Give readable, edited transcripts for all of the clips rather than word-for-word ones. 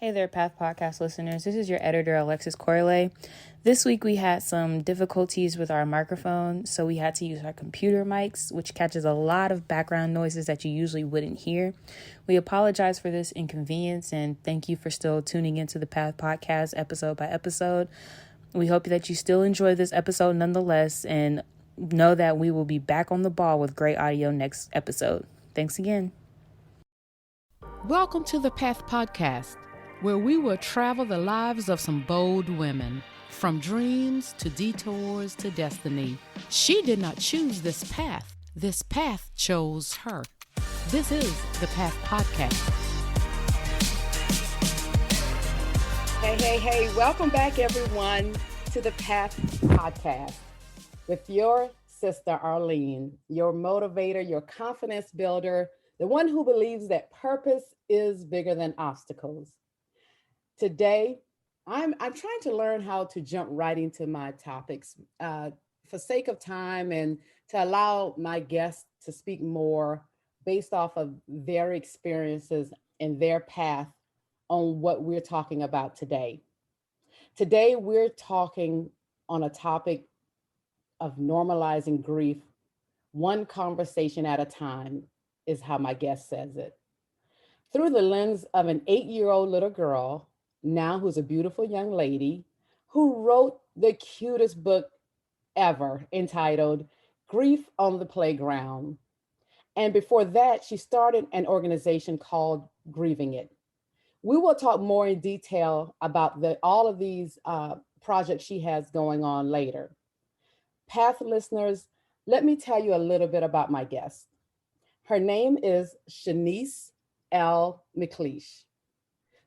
Hey there, Path Podcast listeners. This is your editor, Alexis Corley. This week we had some difficulties with our microphone, so we had to use our computer mics, which catches a lot of background noises that you usually wouldn't hear. We apologize for this inconvenience, and thank you for still tuning into the Path Podcast episode by episode. We hope that you still enjoy this episode nonetheless, and know that we will be back on the ball with great audio next episode. Thanks again. Welcome to the Path Podcast, where we will travel the lives of some bold women, from dreams to detours to destiny. She did not choose this path. This path chose her. This is the Path Podcast. Hey, welcome back everyone to the Path Podcast with your sister Arlene, your motivator, your confidence builder, the one who believes that purpose is bigger than obstacles. Today, I'm trying to learn how to jump right into my topics for sake of time and to allow my guests to speak more based off of their experiences and their path on what we're talking about today. Today, we're talking on a topic of normalizing grief, one conversation at a time is how my guest says it. Through the lens of an 8-year-old little girl, now who's a beautiful young lady, who wrote the cutest book ever entitled Grief on the Playground. And before that, she started an organization called Grieving It. We will talk more in detail about all of these projects she has going on later. Path listeners, let me tell you a little bit about my guest. Her name is Shanice McLeish.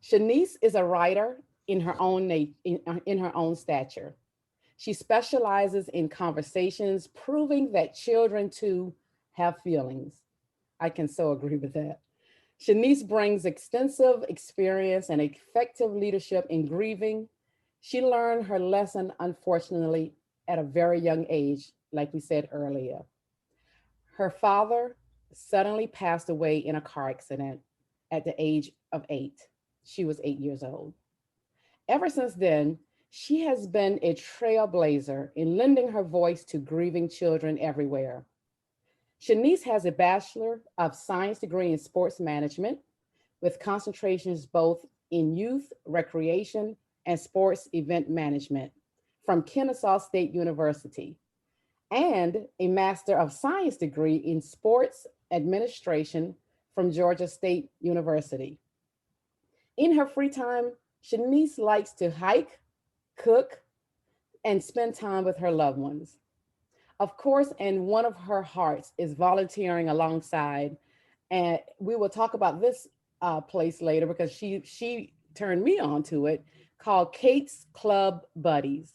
Shanice is a writer in her own stature. She specializes in conversations, proving that children too have feelings. I can so agree with that. Shanice brings extensive experience and effective leadership in grieving. She learned her lesson, unfortunately, at a very young age, like we said earlier. Her father suddenly passed away in a car accident at the age of 8. She was 8 years old. Ever since then, she has been a trailblazer in lending her voice to grieving children everywhere. Shanice has a Bachelor of Science degree in sports management with concentrations both in youth, recreation, and sports event management from Kennesaw State University, and a Master of Science degree in sports administration from Georgia State University. In her free time, Shanice likes to hike, cook, and spend time with her loved ones. Of course, and one of her hearts is volunteering alongside, and we will talk about this place later because she turned me on to it, called Kate's Club Buddies.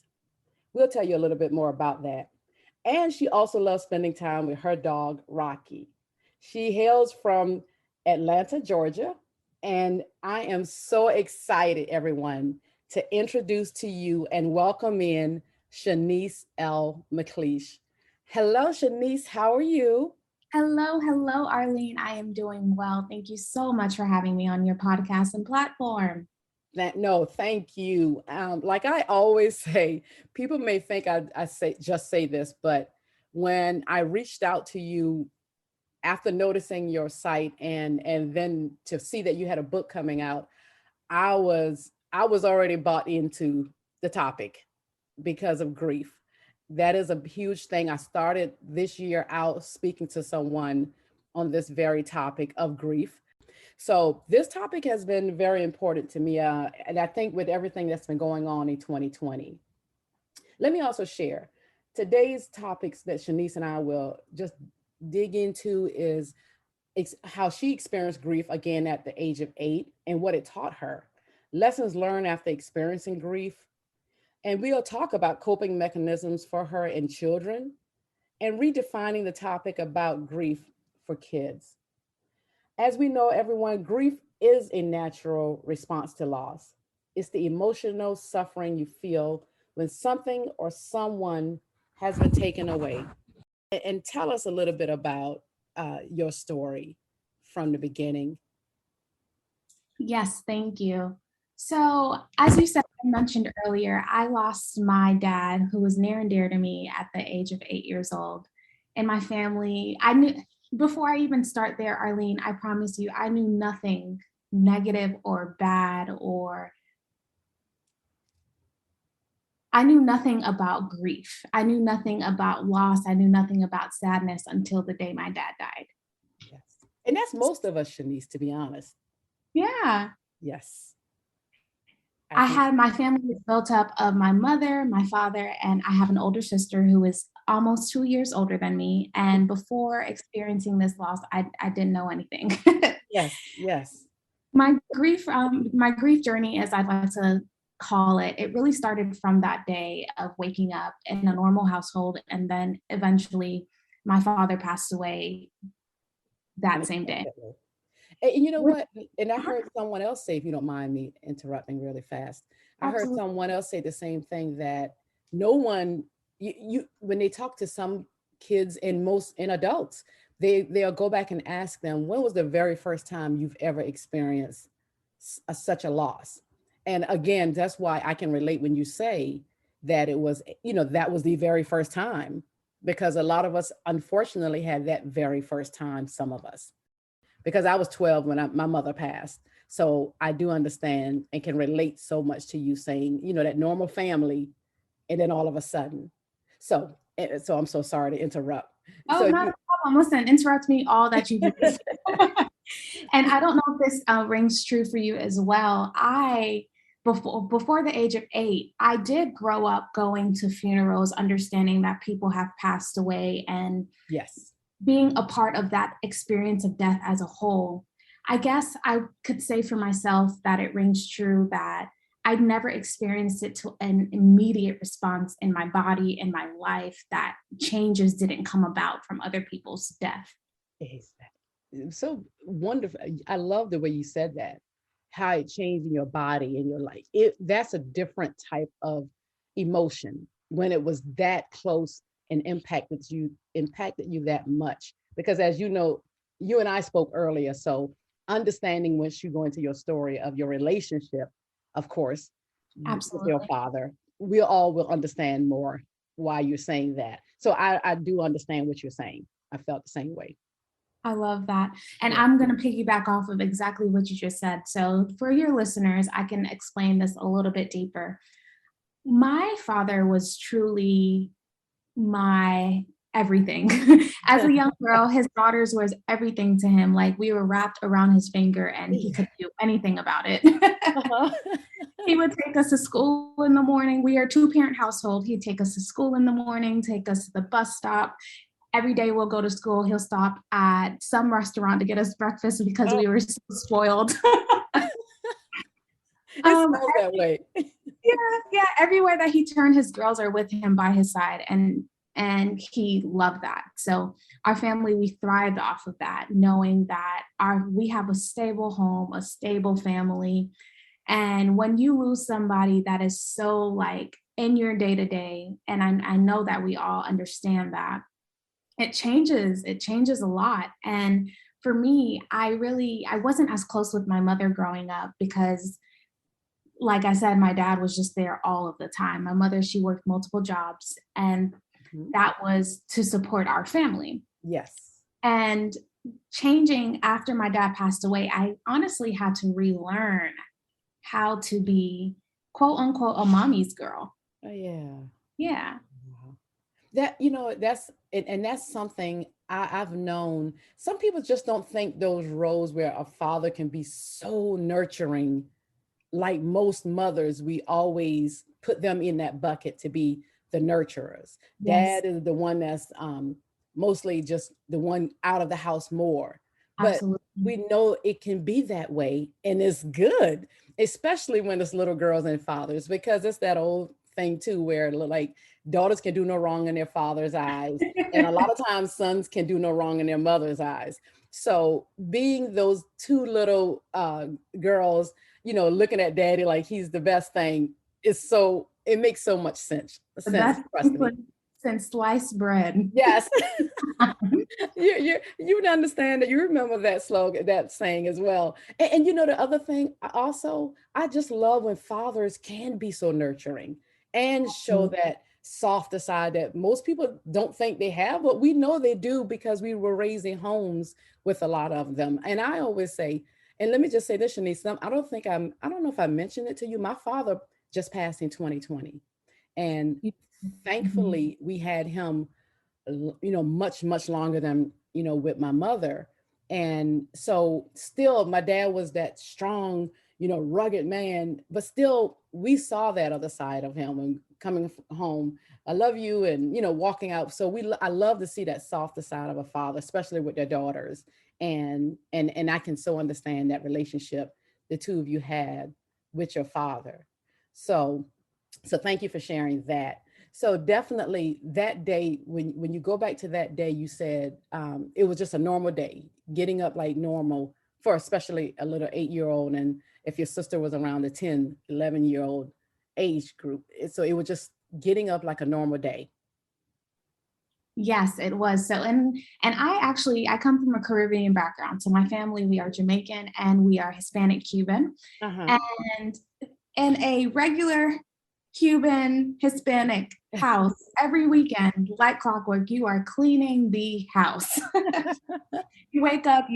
We'll tell you a little bit more about that. And she also loves spending time with her dog, Rocky. She hails from Atlanta, Georgia, and I am so excited, everyone, to introduce to you and welcome in Shanice McLeish. Hello, Shanice, how are you? Hello, Arlene. I am doing well. Thank you so much for having me on your podcast and platform. Thank you. Like I always say, people may think I say this, but when I reached out to you after noticing your site and then to see that you had a book coming out, I was already bought into the topic because of grief. That is a huge thing. I started this year out speaking to someone on this very topic of grief. So this topic has been very important to me. And I think with everything that's been going on in 2020, let me also share today's topics that Shanice and I will just dig into is how she experienced grief again at the age of 8 and what it taught her, lessons learned after experiencing grief. And we'll talk about coping mechanisms for her and children and redefining the topic about grief for kids. As we know, everyone, grief is a natural response to loss. It's the emotional suffering you feel when something or someone has been taken away. And tell us a little bit about your story from the beginning. Yes, thank you. So, as you said, I mentioned earlier, I lost my dad, who was near and dear to me at the age of 8 years old. In my family, I knew before I even start there, Arlene, I promise you, I knew nothing negative or bad, or I knew nothing about grief. I knew nothing about loss. I knew nothing about sadness until the day my dad died. Yes. And that's most of us, Shanice, to be honest. Yeah. Yes. I think had my family was built up of my mother, my father, and I have an older sister who is almost 2 years older than me. And before experiencing this loss, I didn't know anything. yes, yes. My grief journey, as I'd like to call it, it really started from that day of waking up in a normal household, and then eventually my father passed away that same day. And you know With- what? And I heard someone else say, if you don't mind me interrupting really fast, I heard Absolutely. someone else say the same thing, that no one, you when they talk to some kids and most in adults, they'll go back and ask them, when was the very first time you've ever experienced such a loss? And again, that's why I can relate when you say that it was, that was the very first time, because a lot of us unfortunately had that very first time, some of us, because I was 12 when my mother passed. So I do understand and can relate so much to you saying, that normal family, and then all of a sudden. So I'm so sorry to interrupt. Oh, So not a problem. Listen, interrupt me all that you please. And I don't know if this rings true for you as well. Before the age of 8, I did grow up going to funerals, understanding that people have passed away, and yes, being a part of that experience of death as a whole. I guess I could say for myself that it rings true that I'd never experienced it to an immediate response in my body, in my life, that changes didn't come about from other people's death. exactly. So wonderful. I love the way you said that, how it changed in your body and your life. That's a different type of emotion when it was that close and impacted you that much. Because as you know, you and I spoke earlier, so understanding, once you go into your story of your relationship, of course, with your Absolutely. father, we all will understand more why you're saying that. So I do understand what you're saying. I felt the same way. I love that. And Yeah. I'm going to piggyback off of exactly what you just said. So, for your listeners, I can explain this a little bit deeper. My father was truly my everything. As a young girl, his daughters was everything to him. Like, we were wrapped around his finger and he could do anything about it. Uh-huh. He would take us to school in the morning. We are a two-parent household. He'd take us to school in the morning, take us to the bus stop. Every day we'll go to school. He'll stop at some restaurant to get us breakfast because Oh, we were so spoiled. it um, sounds that way. yeah, everywhere that he turned, his girls are with him by his side, and he loved that. So our family, we thrived off of that, knowing that we have a stable home, a stable family. And when you lose somebody that is so like in your day to day, and I know that we all understand that, it changes a lot. And for me, I wasn't as close with my mother growing up because, like I said, my dad was just there all of the time. My mother, she worked multiple jobs, and Mhm. that was to support our family. Yes. And changing after my dad passed away, I honestly had to relearn how to be quote unquote a mommy's girl. Oh, yeah. Yeah. Wow. That's something I've known. Some people just don't think those roles where a father can be so nurturing, like most mothers, we always put them in that bucket to be the nurturers. Yes, Dad is the one that's mostly just the one out of the house more. But absolutely. we know it can be that way, and it's good, especially when it's little girls and fathers, because it's that old thing too, where like daughters can do no wrong in their father's eyes, and a lot of times sons can do no wrong in their mother's eyes. So being those two little girls, looking at daddy like he's the best thing, it makes so much sense. The best Trust thing for me. and sliced bread. Yes. You would understand that. You remember that slogan, that saying as well. And you know, the other thing also, I just love when fathers can be so nurturing and show that softer side that most people don't think they have, but we know they do because we were raising homes with a lot of them. And I always say, and let me just say this, Shanice, I don't know if I mentioned it to you. My father just passed in 2020. And Mhm. thankfully we had him, much longer than, with my mother. And so still my dad was that strong, rugged man, but still we saw that other side of him and coming home, I love you, and, walking out. So I love to see that softer side of a father, especially with their daughters. And I can so understand that relationship the two of you had with your father. So thank you for sharing that. So definitely that day, when you go back to that day, you said it was just a normal day, getting up like normal for especially a little 8-year old. And if your sister was around the 10, 11-year old age group. So it was just getting up like a normal day. Yes, it was. So, and I come from a Caribbean background. So my family, we are Jamaican and we are Hispanic Cuban. Uh-huh. And in a regular Cuban Hispanic house, every weekend, like clockwork, you are cleaning the house. You wake up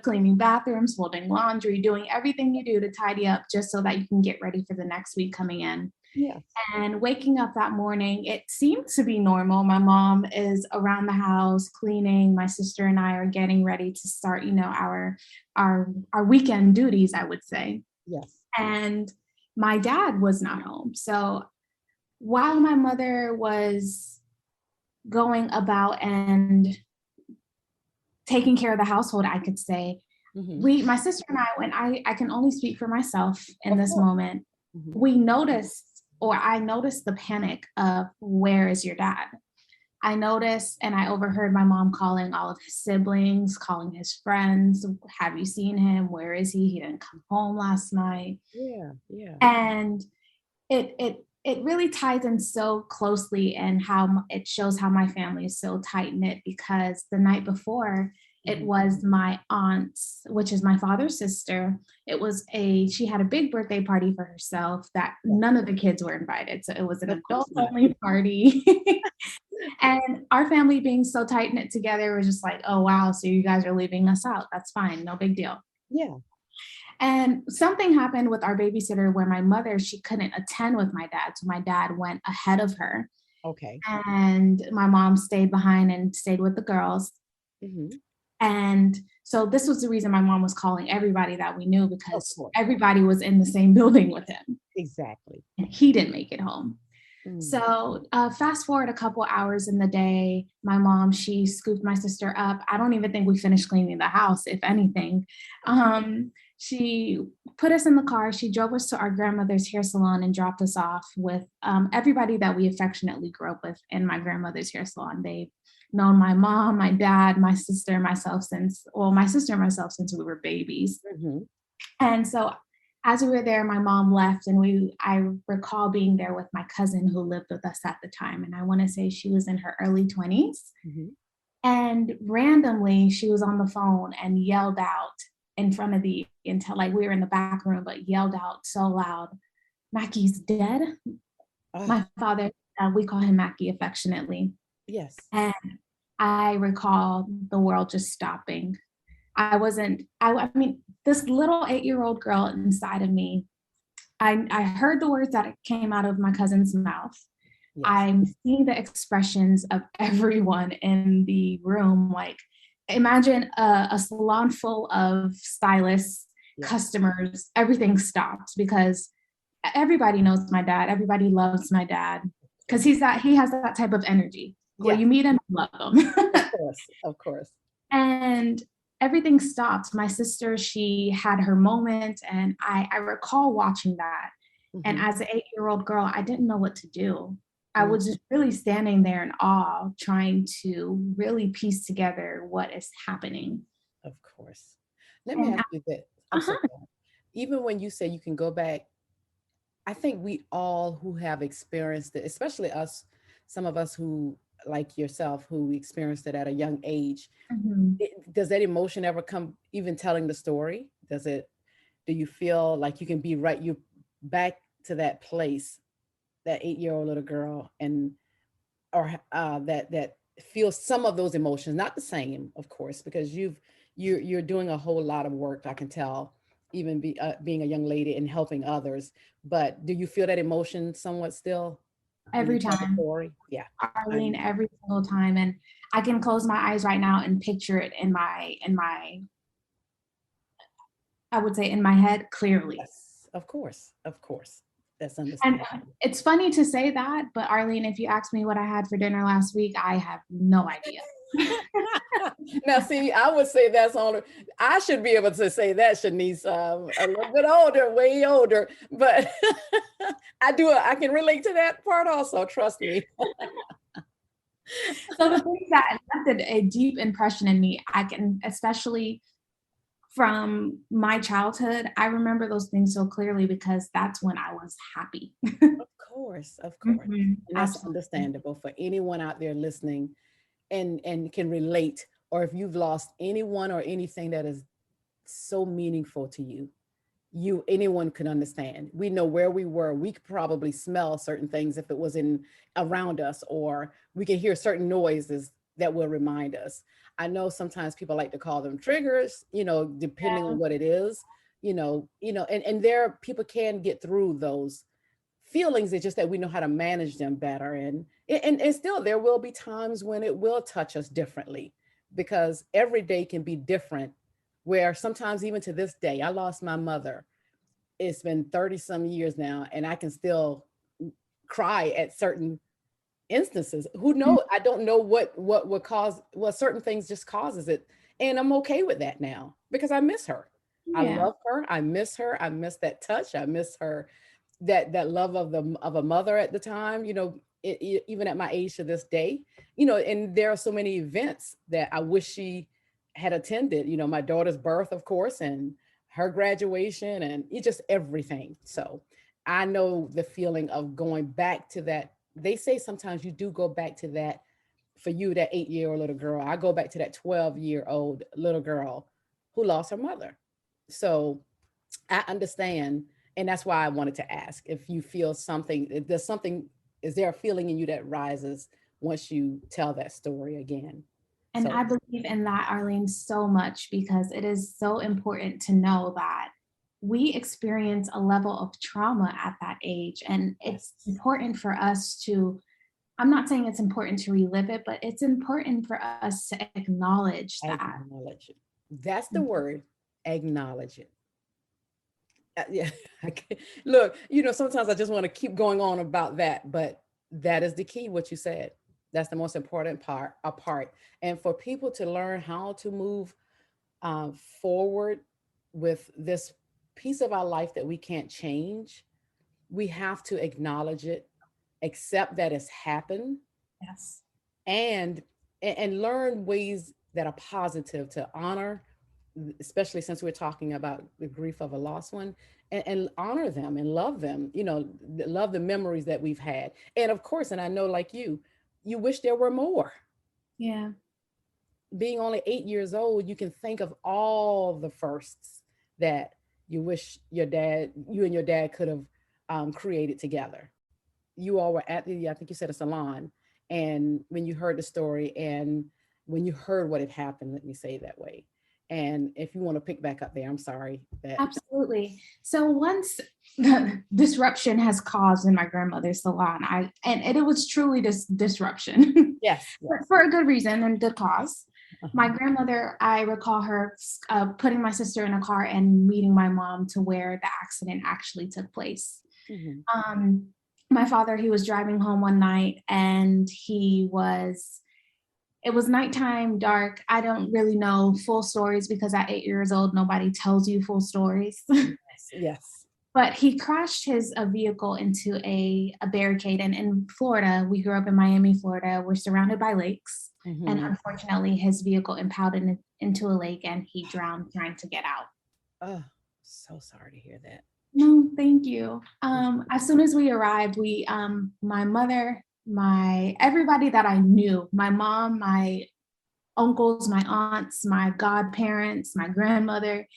cleaning bathrooms, folding laundry, doing everything you do to tidy up just so that you can get ready for the next week coming in. Yeah. And waking up that morning, it seemed to be normal. My mom is around the house cleaning. My sister and I are getting ready to start, our weekend duties, I would say. Yes. And my dad was not home. So while my mother was going about and taking care of the household, I could say, my sister and I, when I can only speak for myself in Of this course. moment, we noticed, or I noticed the panic of, where is your dad? I noticed and I overheard my mom calling all of his siblings, calling his friends. Have you seen him? Where is he? He didn't come home last night. Yeah. Yeah. And it really ties in so closely, and how it shows how my family is so tight knit, because the night before, it was my aunt's, which is my father's sister. She had a big birthday party for herself that none of the kids were invited. So it was an Of course adult not. only party. And our family being so tight knit together was just like, oh, wow. So you guys are leaving us out. That's fine. No big deal. Yeah. And something happened with our babysitter where my mother, she couldn't attend with my dad. So my dad went ahead of her. Okay. And my mom stayed behind and stayed with the girls. And so this was the reason my mom was calling everybody that we knew, Of because course. everybody was in the same building with him. Exactly. And he didn't make it home. So fast forward a couple hours in the day, my mom, she scooped my sister up. I don't even think we finished cleaning the house, if anything. She put us in the car. She drove us to our grandmother's hair salon and dropped us off with everybody that we affectionately grew up with in my grandmother's hair salon. They've known my mom, my dad, my sister, and myself since we were babies. And so as we were there, my mom left, and I recall being there with my cousin who lived with us at the time. And I want to say she was in her early 20s. And randomly, she was on the phone and yelled out in front of until like we were in the back room, but yelled out so loud, "Mackie's dead." My father, we call him Mackie affectionately. Yes. And I recall the world just stopping. I mean, this little 8-year-old girl inside of me, I heard the words that came out of my cousin's mouth. Yes. I'm seeing the expressions of everyone in the room. Like, imagine a salon full of stylists, customers, everything stopped, because everybody knows my dad. Everybody loves my dad, because he has that type of energy where you meet him, love him. Of course. And everything stopped. My sister, she had her moment, and I recall watching that. And as an 8-year-old girl, I didn't know what to do. I was just really standing there in awe, trying to really piece together what is happening. Of course. Let me ask you that. I'm sorry. Even when you say you can go back, I think we all who have experienced it, especially us, some of us who like yourself who experienced it at a young age, Mhm. does that emotion ever come even telling the story? Do you feel like you can be right, you back to that place, that 8-year-old little girl, and or that feels some of those emotions, not the same, of course, because you're doing a whole lot of work, I can tell, even being a young lady and helping others. But do you feel that emotion somewhat still when you Every tell the time, story? Yeah. Arlene, every single time. And I can close my eyes right now and picture it I would say in my head clearly. Yes, of course, of course. That's And understandable. it's funny to say that, but Arlene, if you asked me what I had for dinner last week, I have no idea. Now, see, I would say that's on. I should be able to say that, Shanice. A little bit older, way older, but I do. I can relate to that part also. Trust me. So the things that left a deep impression in me, I can, especially from my childhood, I remember those things so clearly because that's when I was happy. Of course, of course, Mhm, and that's absolutely. understandable for anyone out there listening, and can relate, or if you've lost anyone or anything that is so meaningful to you, anyone could understand. We know where we were. We could probably smell certain things if it was in around us, or we can hear certain noises that will remind us. I know sometimes people like to call them triggers, depending on what it is, and there people can get through those feelings. It's just that we know how to manage them better. And still there will be times when it will touch us differently, because every day can be different, where sometimes even to this day, I lost my mother. It's been 30 some years now, and I can still cry at certain instances. Who Mhm. know? I don't know what would cause, well, certain things just causes it. And I'm okay with that now because I miss her. I Yeah. love her. I miss her. I miss that touch. I miss her, that love of a mother at the time, even at my age to this day, and there are so many events that I wish she had attended, my daughter's birth, of course, and her graduation, and it just everything. So I know the feeling of going back to that. They say sometimes you do go back to that. For you, that 8-year-old little girl, I go back to that 12-year-old little girl who lost her mother. So I understand. And that's why I wanted to ask if you feel something, if there's something, is there a feeling in you that rises once you tell that story again? And So, I believe in that, Arlene, so much because it is so important to know that we experience a level of trauma at that age. And it's yes, important for us to, I'm not saying it's important to relive it, but it's important for us to acknowledge that. acknowledge it. That's the word, acknowledge it. Yeah, look, sometimes I just want to keep going on about that, but that is the key, what you said. That's the most important part. And for people to learn how to move forward with this piece of our life that we can't change, we have to acknowledge it, accept that it's happened, Yes. and learn ways that are positive to honor, especially since we're talking about the grief of a lost one, and honor them and love them, love the memories that we've had. And of course, and I know like you wish there were more. Yeah. Being only 8 years old, you can think of all the firsts that you wish you and your dad could have created together. You all were at I think you said a salon, and when you heard the story, and when you heard what had happened, let me say it that way. And if you want to pick back up there, I'm sorry that. Absolutely. So once the disruption has caused in my grandmother's salon, and it was truly this disruption Yes, but yes. for a good reason and good cause. Uh-huh. My grandmother, I recall her putting my sister in a car and meeting my mom to where the accident actually took place. Mhm. Um, my father, he was driving home one night and it was nighttime, dark. I don't really know full stories because at 8 years old, nobody tells you full stories. Yes, yes. But he crashed his vehicle into a barricade. And in Florida, we grew up in Miami, Florida. We're surrounded by lakes. And Mhm. unfortunately, his vehicle impounded into a lake and he drowned trying to get out. Oh, so sorry to hear No, thank you. that. As soon as we arrived, my mother, everybody that I knew, my mom, my uncles, my aunts, my godparents, my grandmother.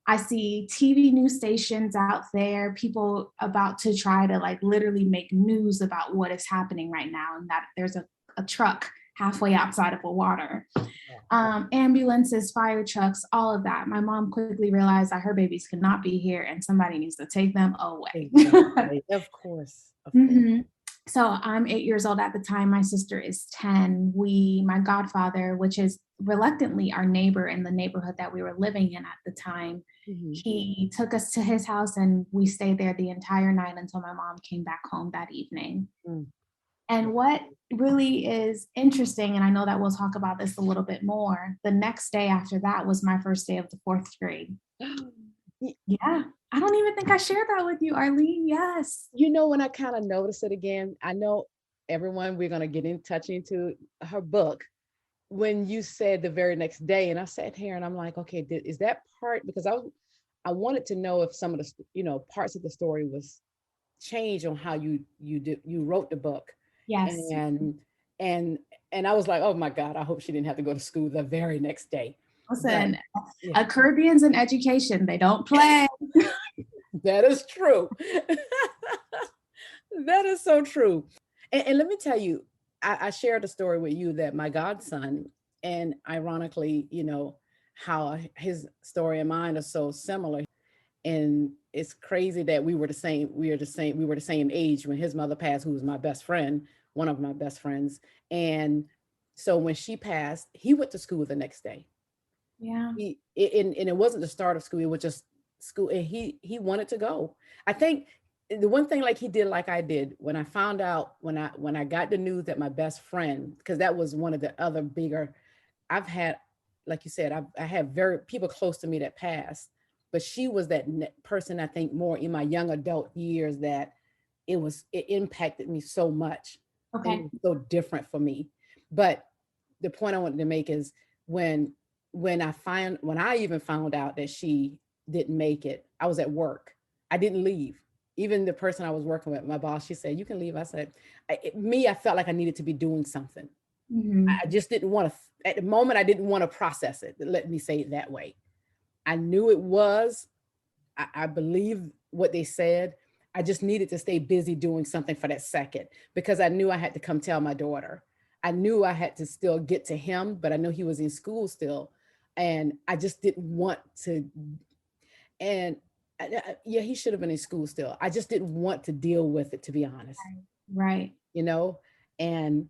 I see TV news stations out there, people about to try to like literally make news about what is happening right now, and that there's a truck halfway outside of the water. Ambulances, fire trucks, all of that. My mom quickly realized that her babies could not be here and somebody needs to take them away. Exactly. Of course. Of course. Mhm. So I'm 8 years old at the time. My sister is 10. My godfather, which is reluctantly our neighbor in the neighborhood that we were living in at the time, he took us to his house and we stayed there the entire night until my mom came back home that evening. Mm. And what really is interesting, and I know that we'll talk about this a little bit more, the next day after that was my first day of the fourth grade. Yeah. I don't even think I shared that with you, Arlene. Yes. You know, when I kind of notice it again, I know everyone, we're going to get in touch into her book. When you said the very next day, and I sat here and I'm like, okay, is that part? Because I wanted to know if some of the, parts of the story was changed on how you wrote the book. Yes. And I was like, oh my God, I hope she didn't have to go to school the very next day. Listen, Caribbeans in education, they don't play. That is true. That is so true. And let me tell you, I shared a story with you that my godson, and ironically, how his story and mine are so similar. And it's crazy that we were the same age when his mother passed, who was my best friend, one of my best friends. And so when she passed, he went to school the next day. Yeah. And it wasn't the start of school, it was just school, and he wanted to go. I think the one thing like he did, like I did, when I found out, when I got the news that my best friend, because that was one of the other bigger, I've had, like you said, I had very people close to me that passed, but she was that person, I think, more in my young adult years, that it impacted me so much. Okay. And it was so different for me. But the point I wanted to make is when I even found out that she didn't make it, I was at work. I didn't leave. Even the person I was working with, my boss, she said, you can leave. I said, I felt like I needed to be doing something. Mm-hmm. I just didn't want to, at the moment, I didn't want to process it. Let me say it that way. I knew it was, I believe what they said. I just needed to stay busy doing something for that second, because I knew I had to come tell my daughter. I knew I had to still get to him, but I knew he was in school still. And I just didn't want to, and yeah, he should have been in school still. I just didn't want to deal with it, to be honest. Right. And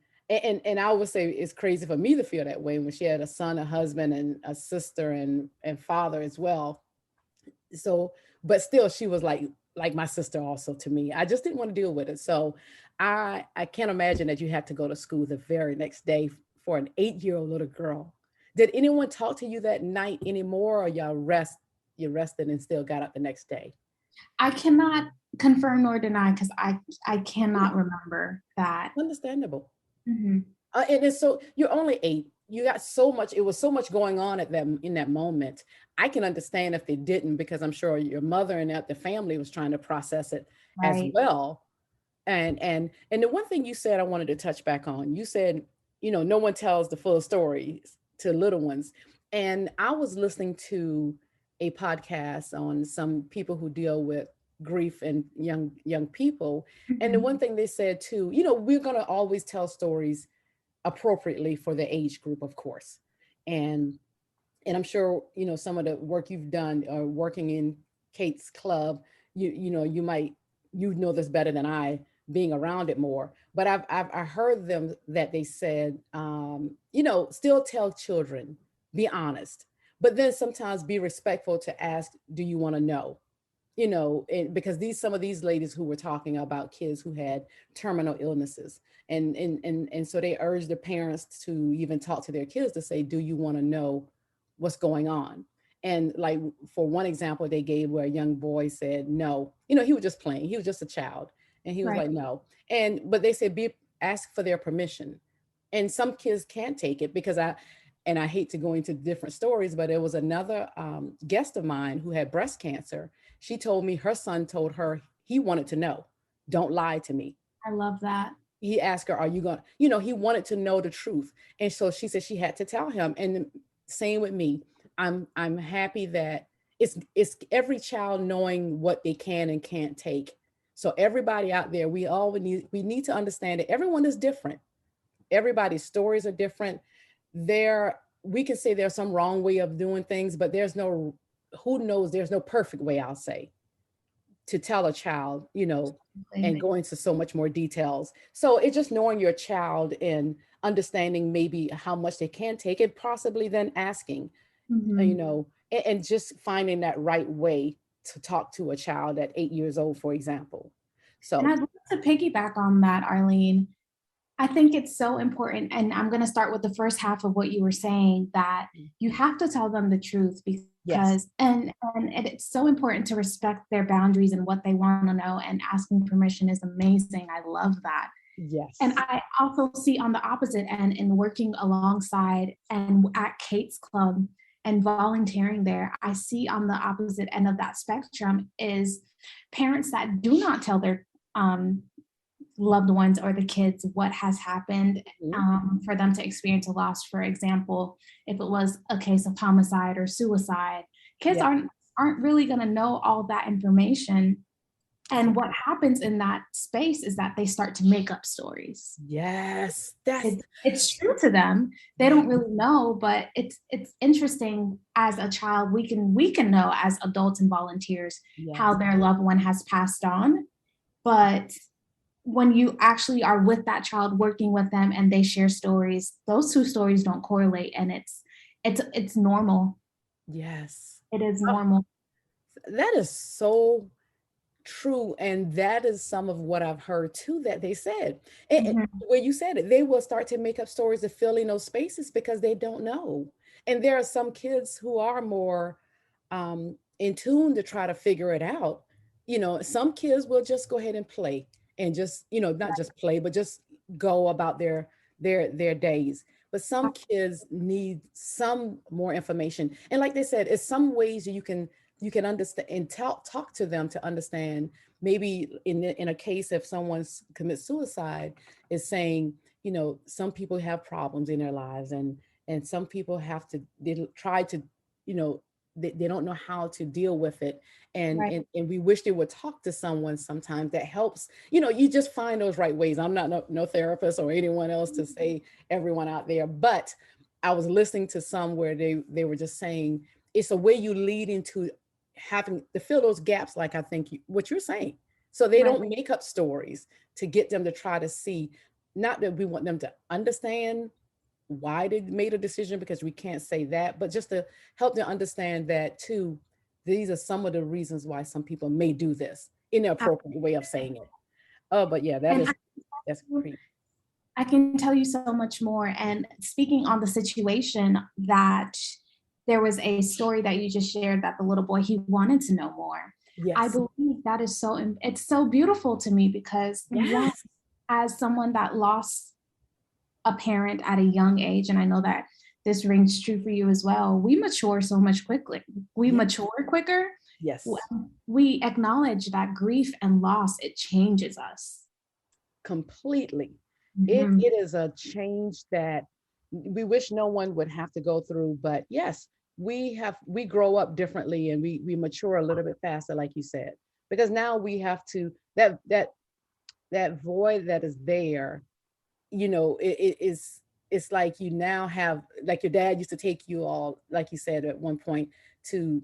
I would say it's crazy for me to feel that way when she had a son, a husband, and a sister, and father as well. So, but still, she was like my sister also to me. I just didn't want to deal with it. So I can't imagine that you had to go to school the very next day for an 8-year-old little girl. Did anyone talk to you that night anymore, or you rested and still got up the next day? I cannot confirm nor deny, because I cannot remember that. Understandable. Mm-hmm. And it's so, you're only 8. You got so much, it was so much going on in that moment. I can understand if they didn't, because I'm sure your mother and the family was trying to process it as well. And the one thing you said I wanted to touch back on, you said, no one tells the full story to little ones. And I was listening to a podcast on some people who deal with grief and young people. Mm-hmm. And the one thing they said too, we're going to always tell stories appropriately for the age group, of course. And I'm sure, some of the work you've done working in Kate's club, you know this better than I, being around it more. But I heard them that they said, still tell children, be honest, but then sometimes be respectful to ask, do you want to know? Because some of these ladies who were talking about kids who had terminal illnesses, and so they urged the parents to even talk to their kids to say, do you want to know what's going on? And like, for one example they gave, where a young boy said no, he was just playing, he was just a child, and he was like, no. But they said, ask for their permission. And some kids can't take it, because I hate to go into different stories, but there was another guest of mine who had breast cancer. She told me her son told her he wanted to know, don't lie to me. I love that. he asked her, are you going to, he wanted to know the truth. And so she said she had to tell him. And same with me. I'm happy that it's every child knowing what they can and can't take. So everybody out there, we need to understand that everyone is different. Everybody's stories are different. We can say there's some wrong way of doing things, but who knows, there's no perfect way, I'll say, to tell a child, and go into so much more details. So it's just knowing your child and understanding maybe how much they can take, and possibly then asking, and just finding that right way to talk to a child at 8 years old, for example. So, and I'd love to piggyback on that, Arlene. I think it's so important, and I'm going to start with the first half of what you were saying, that you have to tell them the truth, because yes, and it's so important to respect their boundaries and what they want to know, and asking permission is amazing. I love that. yes, And I also see on the opposite end, in working alongside and at Kate's Club and volunteering there, I see on the opposite end of that spectrum is parents that do not tell their loved ones or the kids what has happened, for them to experience a loss. For example, if it was a case of homicide or suicide, kids yeah. aren't really going to know all that information. And what happens in that space is that they start to make up stories. Yes, It's true to them. They don't really know, but it's interesting. As a child, we can know as adults and volunteers how yes, their loved one has passed on. But when you actually are with that child, working with them, and they share stories, those two stories don't correlate, and it's normal. yes. It is Oh, normal. that is so true. And that is some of what I've heard too, that they said. And Mhm. where you said it, they will start to make up stories to fill in those spaces because they don't know. And there are some kids who are more in tune to try to figure it out. Some kids will just go ahead and play, and just, not just play, but just go about their days. But some kids need some more information. And like they said, it's some ways you can understand and talk to them to understand. Maybe in a case, if someone commits suicide, is saying, some people have problems in their lives, and some people they try to, you know they don't know how to deal with it. and Right. and and we wish they would talk to someone sometimes that helps. You just find those right ways. I'm not no therapist or anyone else to say everyone out there, but I was listening to some where they were just saying it's a way you lead into having to fill those gaps, like I think what you're saying. So they Right. don't make up stories to get them to try to see, not that we want them to understand why they made a decision, because we can't say that, but just to help them understand that too, these are some of the reasons why some people may do this in the appropriate way of saying it. Oh, but yeah, And that's creepy. I can tell you so much more. And speaking on the situation, that there was a story that you just shared, that the little boy, he wanted to know more. I Yes, believe that is it's so beautiful to me, because one, yes, as someone that lost a parent at a young age, and I know that this rings true for you as well, we mature so much quickly. We yes, mature quicker. yes, We acknowledge that grief and loss, it changes us. completely. it Mhm. it is a change that we wish no one would have to go through, but yes, we grow up differently, and we mature a little bit faster, like you said, because now we have to, that void that is there, it is, it's like you now have, like your dad used to take you all, like you said at one point, to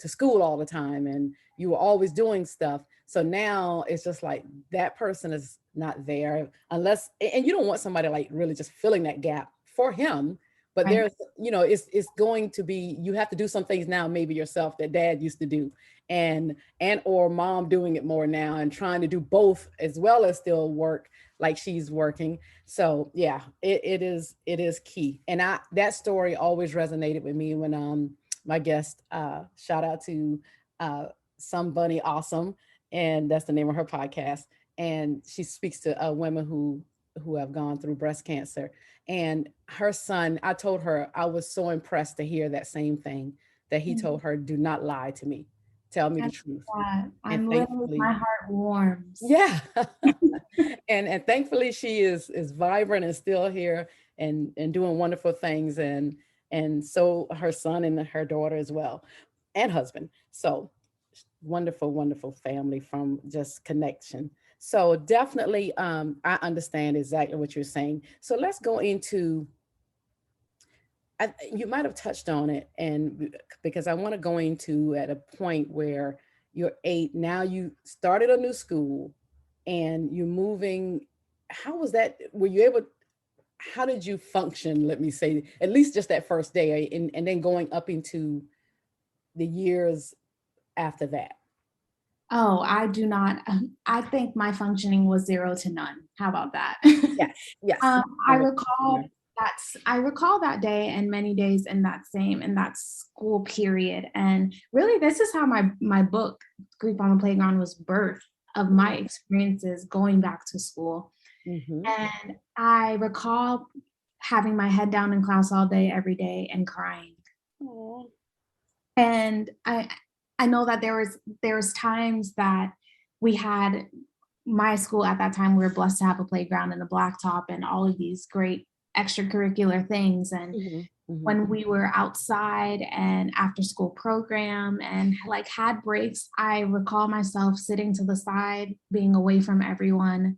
school all the time, and you were always doing stuff. So now it's just like that person is not there, unless, and you don't want somebody like really just filling that gap for him. But Right. there's, it's going to be, you have to do some things now, maybe yourself, that dad used to do, and or mom doing it more now, and trying to do both as well as still work like she's working. So yeah, it is key. And that story always resonated with me when my guest, shout out to uh some bunny awesome, and that's the name of her podcast, and she speaks to women who have gone through breast cancer. And her son, I told her I was so impressed to hear that same thing, that he told her, do not lie to me. Tell me I the love truth. that. And I'm literally, thankfully, my heart warms. yeah. And thankfully she is vibrant and still here and doing wonderful things, and so her son and her daughter as well, and husband. So wonderful, wonderful family from just connection. So definitely I understand exactly what you're saying. So let's go into you might have touched on it, and because I want to go into at a point where you're 8 now, you started a new school and you're moving. How was that? Were you able? How did you function? Let me say, at least just that first day, and then going up into the years after that. Oh, I do not. I think my functioning was zero to none. How about that? Yes, yes. Um, I I would- recall I recall that day and many days in that school period. And really, this is how my book, Grief on the Playground, was birthed, of my experiences going back to school. Mhm. And I recall having my head down in class all day, every day, and crying. Aw. And I know that there was times that we had, my school at that time, we were blessed to have a playground and a blacktop and all of these great extracurricular things. And Mhm, mhm. when we were outside and after school program and like had breaks, I recall myself sitting to the side, being away from everyone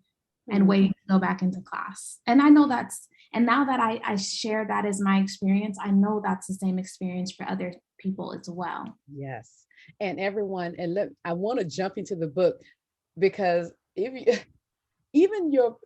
and Mm. waiting to go back into class. And I know and now that I share that as my experience, I know that's the same experience for other people as well. Yes. And everyone, and look, I want to jump into the book because if you, even your,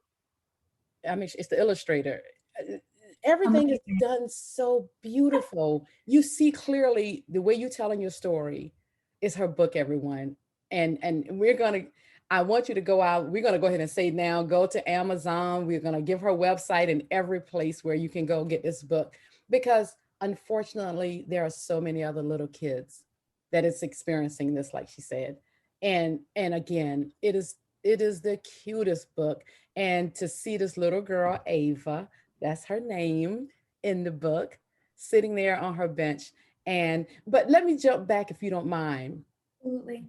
I mean, it's the illustrator. uh, Everything is Amazing. done so beautiful. You see clearly the way you're telling your story is her book, everyone. And we're gonna, I want you to go out. We're gonna go ahead and say now, go to Amazon. We're gonna give her website and every place where you can go get this book, because unfortunately there are so many other little kids that is experiencing this, like she said. And again, it is the cutest book. And to see this little girl, Ava, that's her name in the book, sitting there on her bench. And but let me jump back if you don't mind. Absolutely.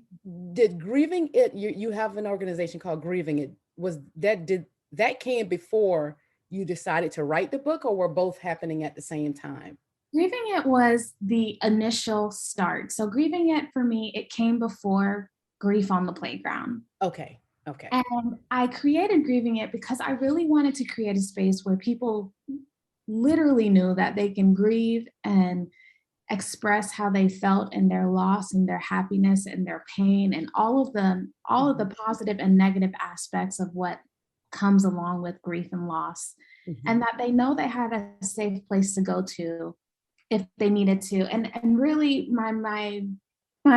Did Grieving It, you have an organization called Grieving It. Was that, did that came before you decided to write the book, or were both happening at the same time? Grieving It was the initial start. So grieving it for me, it came before Grief on the Playground. Okay. Okay. And I created Grieving It because I really wanted to create a space where people literally knew that they can grieve and express how they felt and their loss and their happiness and their pain and all of the Mhm, positive and negative aspects of what comes along with grief and loss, mhm, and that they know they had a safe place to go to if they needed to. And really my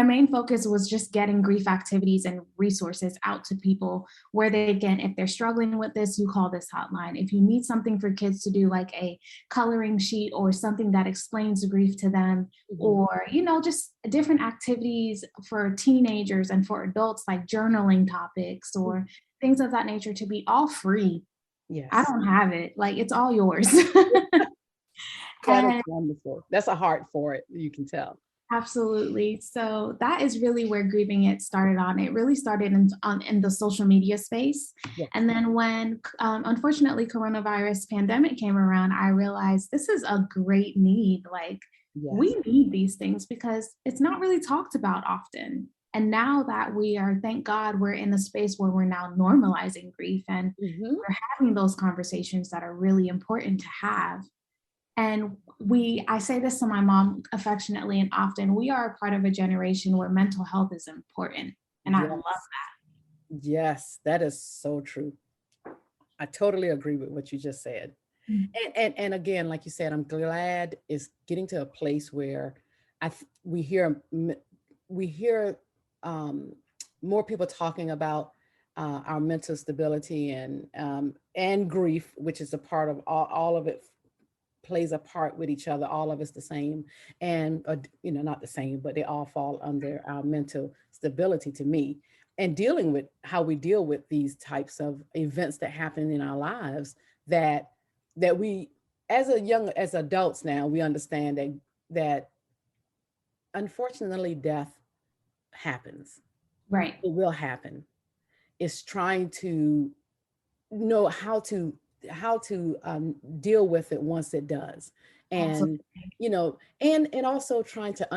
main focus was just getting grief activities and resources out to people where they can, if they're struggling with this, you call this hotline. If you need something for kids to do, like a coloring sheet or something that explains grief to them, mhm. or, you know, just different activities for teenagers and for adults, like journaling topics or things of that nature, to be all free. I Yes. don't have it. Like, it's all yours. That is And wonderful. That's a heart for it, you can tell. absolutely. So that is really where Grieving It started on. It really started in the social media space. Yes. And then when, unfortunately, coronavirus pandemic came around, I realized this is a great need. Like, Yes. we need these things because it's not really talked about often. And now that we are, thank God, we're in a space where we're now normalizing grief and Mhm. we're having those conversations that are really important to have. And I say this to my mom affectionately and often, we are a part of a generation where mental health is important. And I love Yes. Yes, that is so true. I totally agree with what you just said. that. And again, like you said, I'm glad it's getting to a place where we hear um, more people talking about our mental stability and grief, which is a part of all of it, plays a part with each other. All of it's the same, and not the same, but they all fall under our mental stability to me. And dealing with how we deal with these types of events that happen in our lives, that we, as adults now, we understand that unfortunately death happens. Right. It will happen. It's trying to know how to deal with it once it does, and Absolutely. and also trying to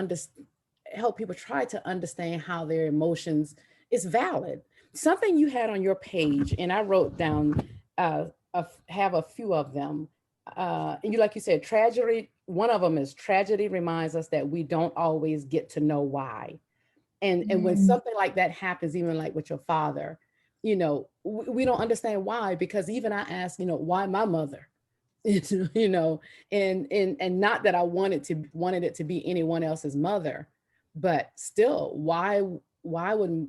help people try to understand how their emotions is valid. Something you had on your page, and I wrote down, have a few of them. And you, like you said, tragedy. One of them is tragedy reminds us that we don't always get to know why. And when Mm, something like that happens, even like with your father, we don't understand why, because even I ask, why my mother? you know and not that I wanted it to be anyone else's mother, but still, why would,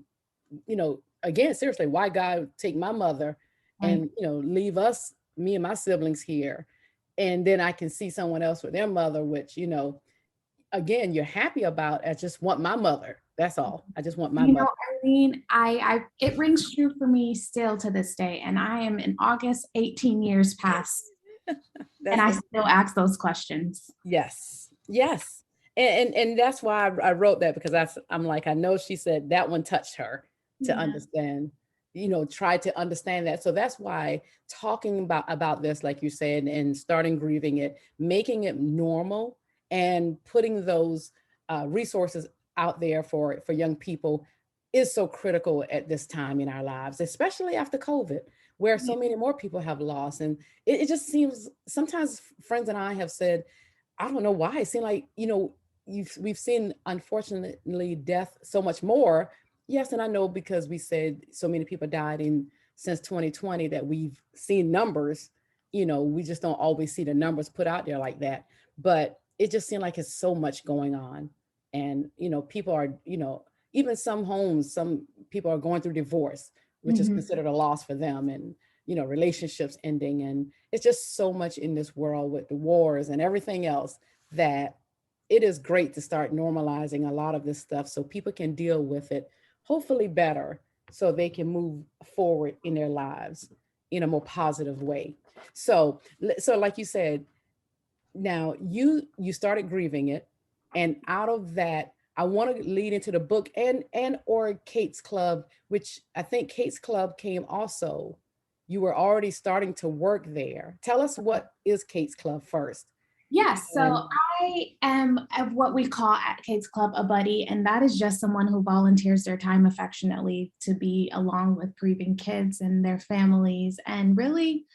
again, seriously, why God take my mother right. and leave us, me and my siblings here, and then I can see someone else with their mother, which, again, you're happy about. I just want my mother, that's all. I just want my You mother. know, Eileen, it rings true for me still to this day. And I am in August, 18 years past, and That's I a, still ask those questions. yes, yes. And that's why I wrote that, because I'm like, I know she said that one touched her to Yeah. understand, try to understand that. So that's why talking about this, like you said, and starting grieving it, making it normal, and putting those resources out there for young people is so critical at this time in our lives, especially after COVID, where Yeah. so many more people have lost. And it just seems, sometimes friends and I have said, I don't know why. It seemed like, we've seen, unfortunately, death so much more. Yes, and I know, because we said so many people died in since 2020, that we've seen numbers. We just don't always see the numbers put out there like that. But it just seemed like it's so much going on. And, people are, even some homes, some people are going through divorce, which is Mhm. considered a loss for them. And, relationships ending. And it's just so much in this world with the wars and everything else, that it is great to start normalizing a lot of this stuff so people can deal with it, hopefully better, so they can move forward in their lives in a more positive way. So like you said, now you started grieving it, and out of that, I want to lead into the book, and or Kate's Club, which I think Kate's Club came also. You were already starting to work there. Tell us, what is Kate's Club first? Yes, so And I am of what we call at Kate's Club a buddy, and that is just someone who volunteers their time affectionately to be along with grieving kids and their families, and really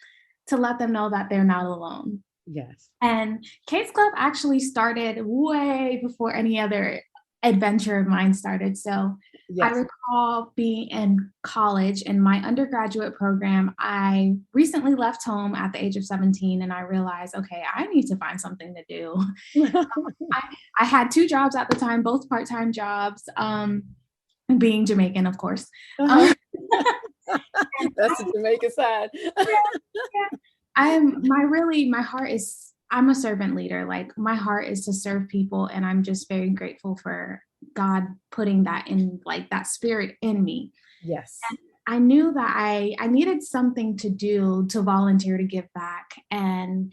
to let them know that they're not alone. yes, And Kate's Club actually started way before any other adventure of mine started. So I yes. recall being in college in my undergraduate program. I recently left home at the age of 17, and I realized, okay, I need to find something to do. I, I had two jobs at the time, both part-time jobs, being Jamaican, of course. Uh-huh. Um, That's the Jamaican side. Yeah. My heart is, I'm a servant leader. Like, my heart is to serve people, and I'm just very grateful for God putting that in, like, that spirit in me. Yes. I knew that I needed something to do to volunteer to give back. And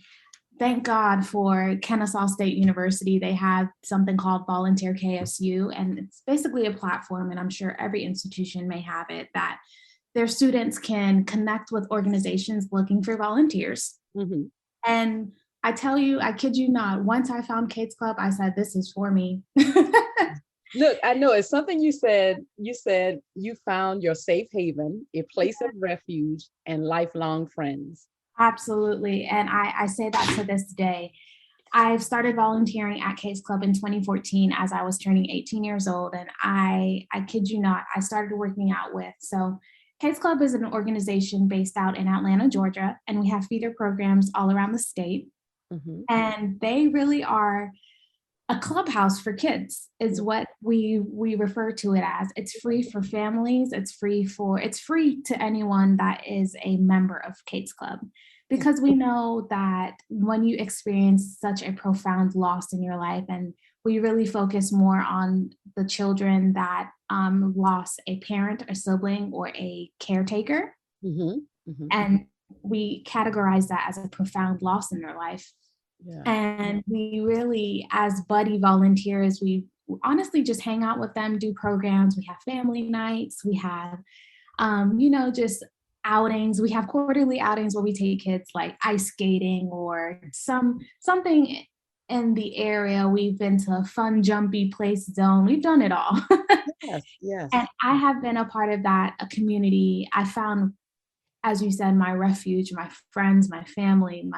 thank God for Kennesaw State University. They have something called Volunteer KSU, and it's basically a platform, and I'm sure every institution may have it, that their students can connect with organizations looking for volunteers. Mhm. And I tell you, I kid you not, once I found Kate's Club, I said, this is for me. Look, I know it's something you said. You said you found your safe haven, a place of refuge, and lifelong friends. Absolutely. And I say that to this day. I've started volunteering at Kate's Club in 2014 as I was turning 18 years old. And I kid you not, I started working out with. So Kate's Club is an organization based out in Atlanta, Georgia, and we have feeder programs all around the state. Mhm. And they really are a clubhouse for kids, is Mm. what we refer to it as. It's free for families. It's free to anyone that is a member of Kate's Club, because we know that when you experience such a profound loss in your life, and we really focus more on the children that lost a parent, a sibling, or a caretaker, Mhm. Mhm. and we categorize that as a profound loss in their life. Yeah. And we really, as buddy volunteers, we honestly just hang out with them, do programs. We have family nights. We have, just outings. We have quarterly outings where we take kids like ice skating or something in the area. We've been to a fun, jumpy place zone. We've done it all. Yes, yes. And I have been a part of that, a community. I found, as you said, my refuge, my friends, my family,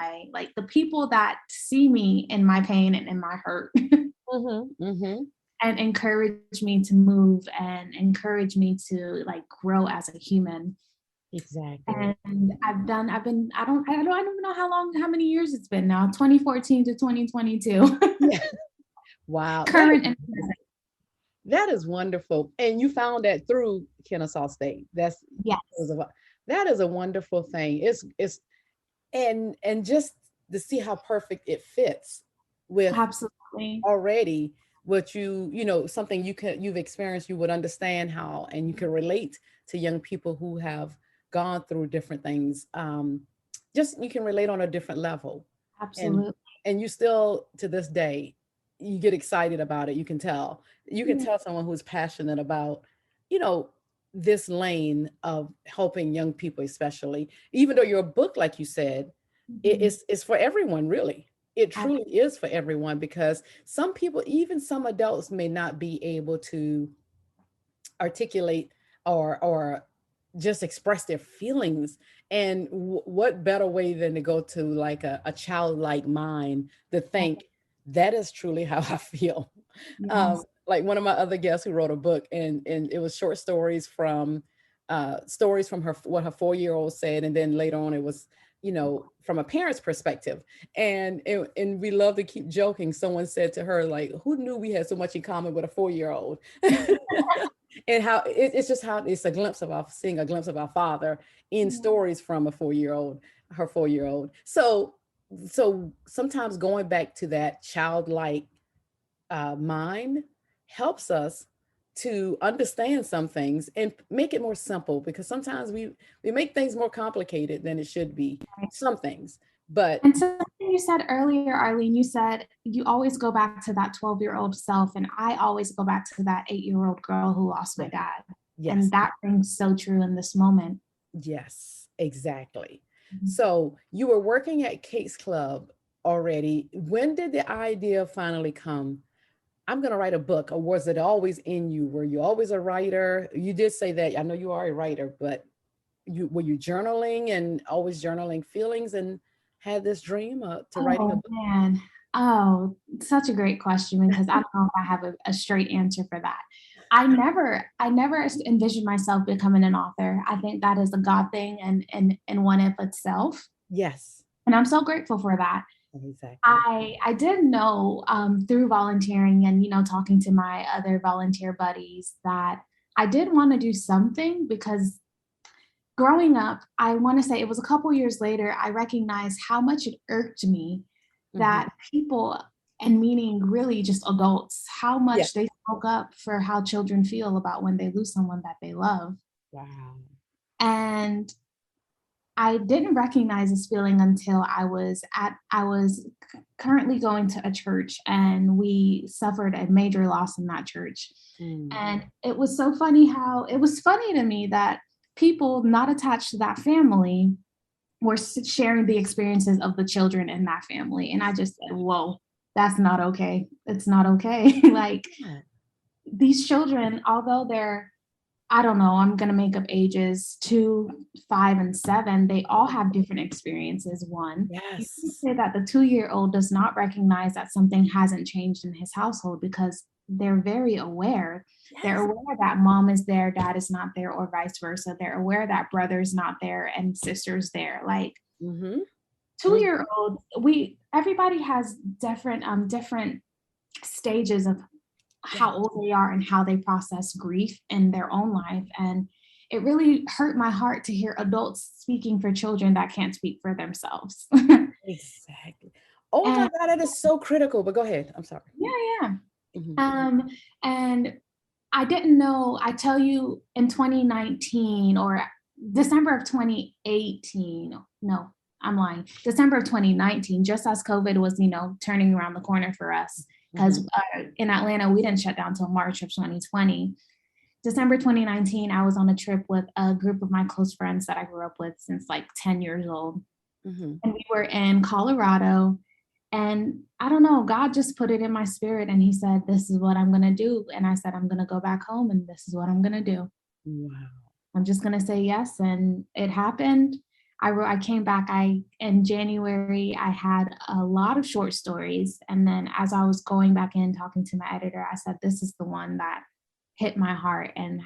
the people that see me in my pain and in my hurt. Mm-hmm, mm-hmm. And encourage me to move and encourage me to like grow as a human. Exactly. And I don't even know how many years it's been now, 2014 to 2022. Yeah. Wow. Current and present. That is wonderful. And you found that through Kennesaw State. Yes. That is a wonderful thing. It's and just to see how perfect it fits with Absolutely. already what something you've experienced, you would understand how, and you can relate to young people who have gone through different things. Just you can relate on a different level. Absolutely. And you still to this day you get excited about it. You can tell someone who's passionate about this lane of helping young people, especially, even though your book, like you said, it's for everyone, really. It truly is for everyone, because some people, even some adults, may not be able to articulate or just express their feelings. And what better way than to go to like a childlike mind to think that is truly how I feel. Yes. Like one of my other guests who wrote a book, and it was short stories from her, what her 4-year-old said, and then later on it was from a parent's perspective. And we love to keep joking. Someone said to her, like, who knew we had so much in common with a 4-year-old? And how it's just how it's seeing a glimpse of our father in stories from her 4-year-old. So sometimes going back to that childlike mind helps us to understand some things and make it more simple, because sometimes we make things more complicated than it should be, some things. But and something you said earlier, Arlene, you said you always go back to that 12-year-old self, and I always go back to that 8-year-old girl who lost my dad. Yes. And that rings so true in this moment. Yes, exactly. So you were working at Kate's Club already. When did the idea finally come? I'm going to write a book. Or was it always in you? Were you always a writer? You did say that. I know you are a writer, but were you journaling and always journaling feelings and had this dream to writing a book? Man. Oh, such a great question, because I don't know if I have a straight answer for that. I never envisioned myself becoming an author. I think that is a God thing and one of itself. Yes. And I'm so grateful for that. Exactly. I did know through volunteering and, talking to my other volunteer buddies that I did want to do something, because growing up, I want to say it was a couple years later, I recognized how much it irked me that people, and meaning really just adults, how much they spoke up for how children feel about when they lose someone that they love. Wow. And I didn't recognize this feeling until I was currently going to a church, and we suffered a major loss in that church. And it was so funny it was funny to me that people not attached to that family were sharing the experiences of the children in that family. And I just said, whoa, that's not okay. It's not okay. Like these children, although they're, I don't know, I'm going to make up ages 2, 5, and 7. They all have different experiences. One, you can say that the 2-year-old does not recognize that something hasn't changed in his household, because they're very aware. Yes. They're aware that mom is there, dad is not there, or vice versa. They're aware that brother's not there and sister's there. Like 2-year-olds, everybody has different stages of how old they are and how they process grief in their own life. And it really hurt my heart to hear adults speaking for children that can't speak for themselves. Exactly. Oh my God, that is so critical. But go ahead. I'm sorry. Yeah. And I didn't know, I tell you, in 2019 or December of 2018, no, I'm lying. December of 2019, just as COVID was, turning around the corner for us, because in Atlanta, we didn't shut down until March of 2020. December 2019, I was on a trip with a group of my close friends that I grew up with since like 10 years old. And we were in Colorado. And I don't know, God just put it in my spirit and he said, this is what I'm going to do. And I said, I'm going to go back home and this is what I'm going to do. Wow. I'm just going to say yes. And it happened. I came back, in January, I had a lot of short stories. And then as I was going back in, talking to my editor, I said, this is the one that hit my heart. And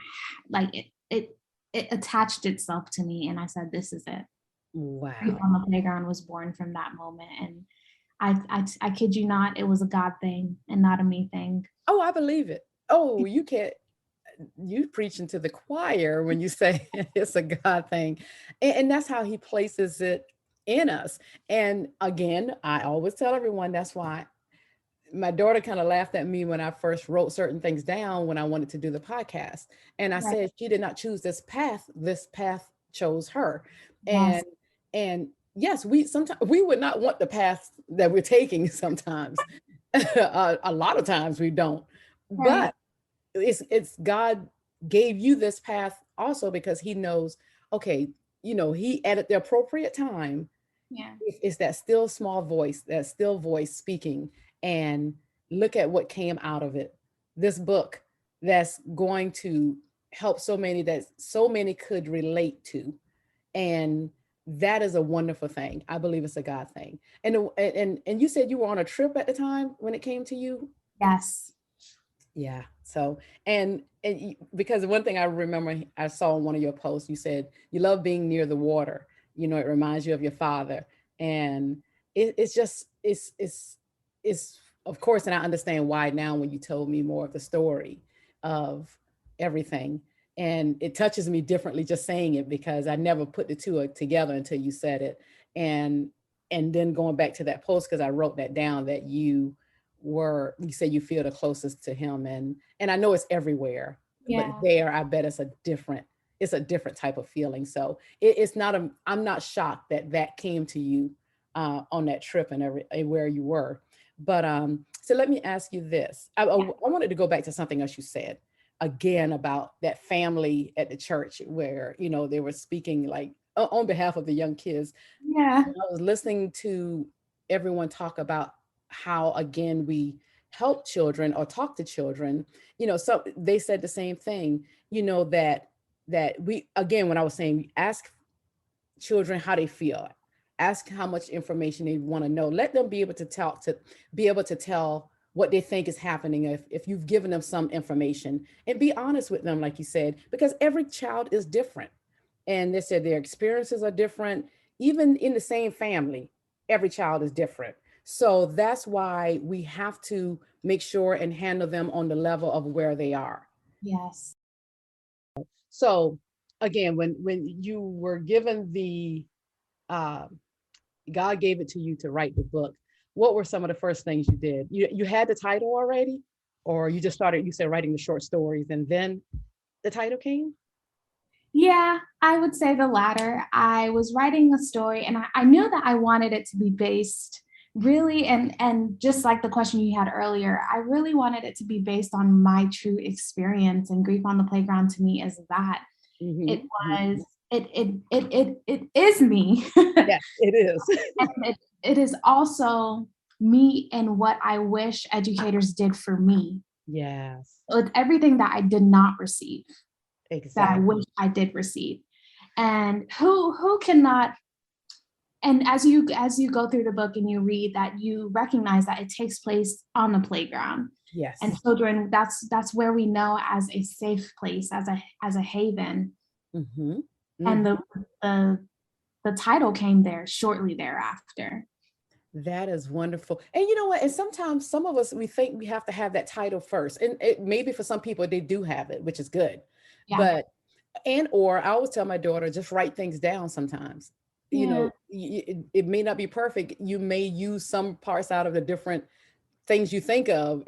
like it attached itself to me. And I said, this is it. Wow. Grief on the Playground was born from that moment. And I kid you not, it was a God thing and not a me thing. Oh, I believe it. Oh, you preaching to the choir when you say it's a God thing. And that's how he places it in us. And again, I always tell everyone, that's why my daughter kind of laughed at me when I first wrote certain things down when I wanted to do the podcast. And I said, she did not choose this path chose her. Yes. And yes, sometimes we would not want the path that we're taking sometimes. A lot of times we don't. But it's God gave you this path also because he knows, okay, he at the appropriate time, it's that still small voice, that still voice speaking. And look at what came out of it. This book that's going to help so many that so many could relate to. And that is a wonderful thing. I believe it's a God thing. And you said you were on a trip at the time when it came to you? Yes. Yeah. So, and because one thing I remember I saw in one of your posts, you said you love being near the water. It reminds you of your father. And it's of course, and I understand why now when you told me more of the story of everything. And it touches me differently just saying it because I never put the two together until you said it. And then going back to that post, because I wrote that down, that you said you feel the closest to him. And I know it's everywhere, but there, I bet it's a different type of feeling. So I'm not shocked that came to you on that trip and where you were. But so let me ask you this. I wanted to go back to something else you said again about that family at the church where, they were speaking like on behalf of the young kids. Yeah. And I was listening to everyone talk about how, again, we help children or talk to children, so they said the same thing, that we, again, when I was saying, ask children how they feel, ask how much information they want to know, let them be able to tell what they think is happening if you've given them some information, and be honest with them, like you said, because every child is different. And they said their experiences are different, even in the same family, every child is different. So that's why we have to make sure and handle them on the level of where they are. Yes. So again, when you were given God gave it to you to write the book, what were some of the first things you did? You had the title already, or you just started, you said, writing the short stories and then the title came? Yeah, I would say the latter. I was writing a story and I knew that I wanted it to be based really, and just like the question you had earlier, I really wanted it to be based on my true experience, and Grief on the Playground to me is that. Mm-hmm. It was, it is me. Yes, it is. And it is also me and what I wish educators did for me. Yes. So it's everything that I did not receive. Exactly. That I wish I did receive. And who cannot, and as you go through the book and you read that, you recognize that it takes place on the playground. Yes. And children, that's where we know as a safe place, as a haven. Mm-hmm. Mm-hmm. And the title came there shortly thereafter. That is wonderful. And you know what? And sometimes some of us, we think we have to have that title first. And maybe for some people, they do have it, which is good. Yeah. Or I always tell my daughter, just write things down sometimes. Yeah. It may not be perfect. You may use some parts out of the different things you think of.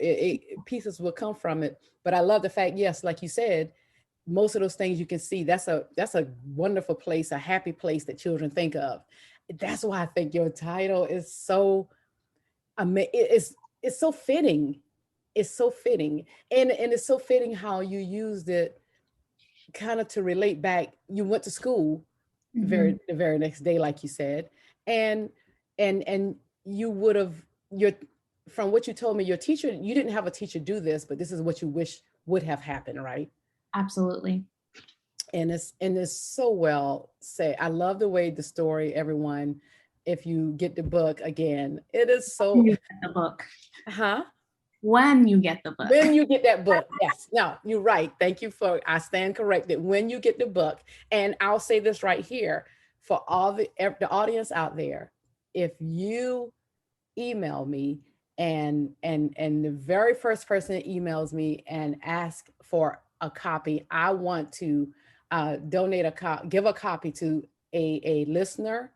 Pieces will come from it. But I love the fact, yes, like you said, most of those things you can see, that's a wonderful place, a happy place that children think of. That's why I think your title is so, it's so fitting it's so fitting. And it's so fitting how you used it kind of to relate back. You went to school Mhm. the very next day, like you said, and and you would have your from what you told me, your teacher, you didn't have a teacher do this, but this is what you wish would have happened, right? Absolutely. And it's so well said. I love the way the story, everyone. If you get the book again, it is When so, you get the book. huh? When you get the book. When you get that book, yes. No, you're right. Thank you for, I stand corrected. When you get the book, and I'll say this right here for all the audience out there, if you email me and the very first person that emails me and ask for a copy, I want to donate give a copy to a listener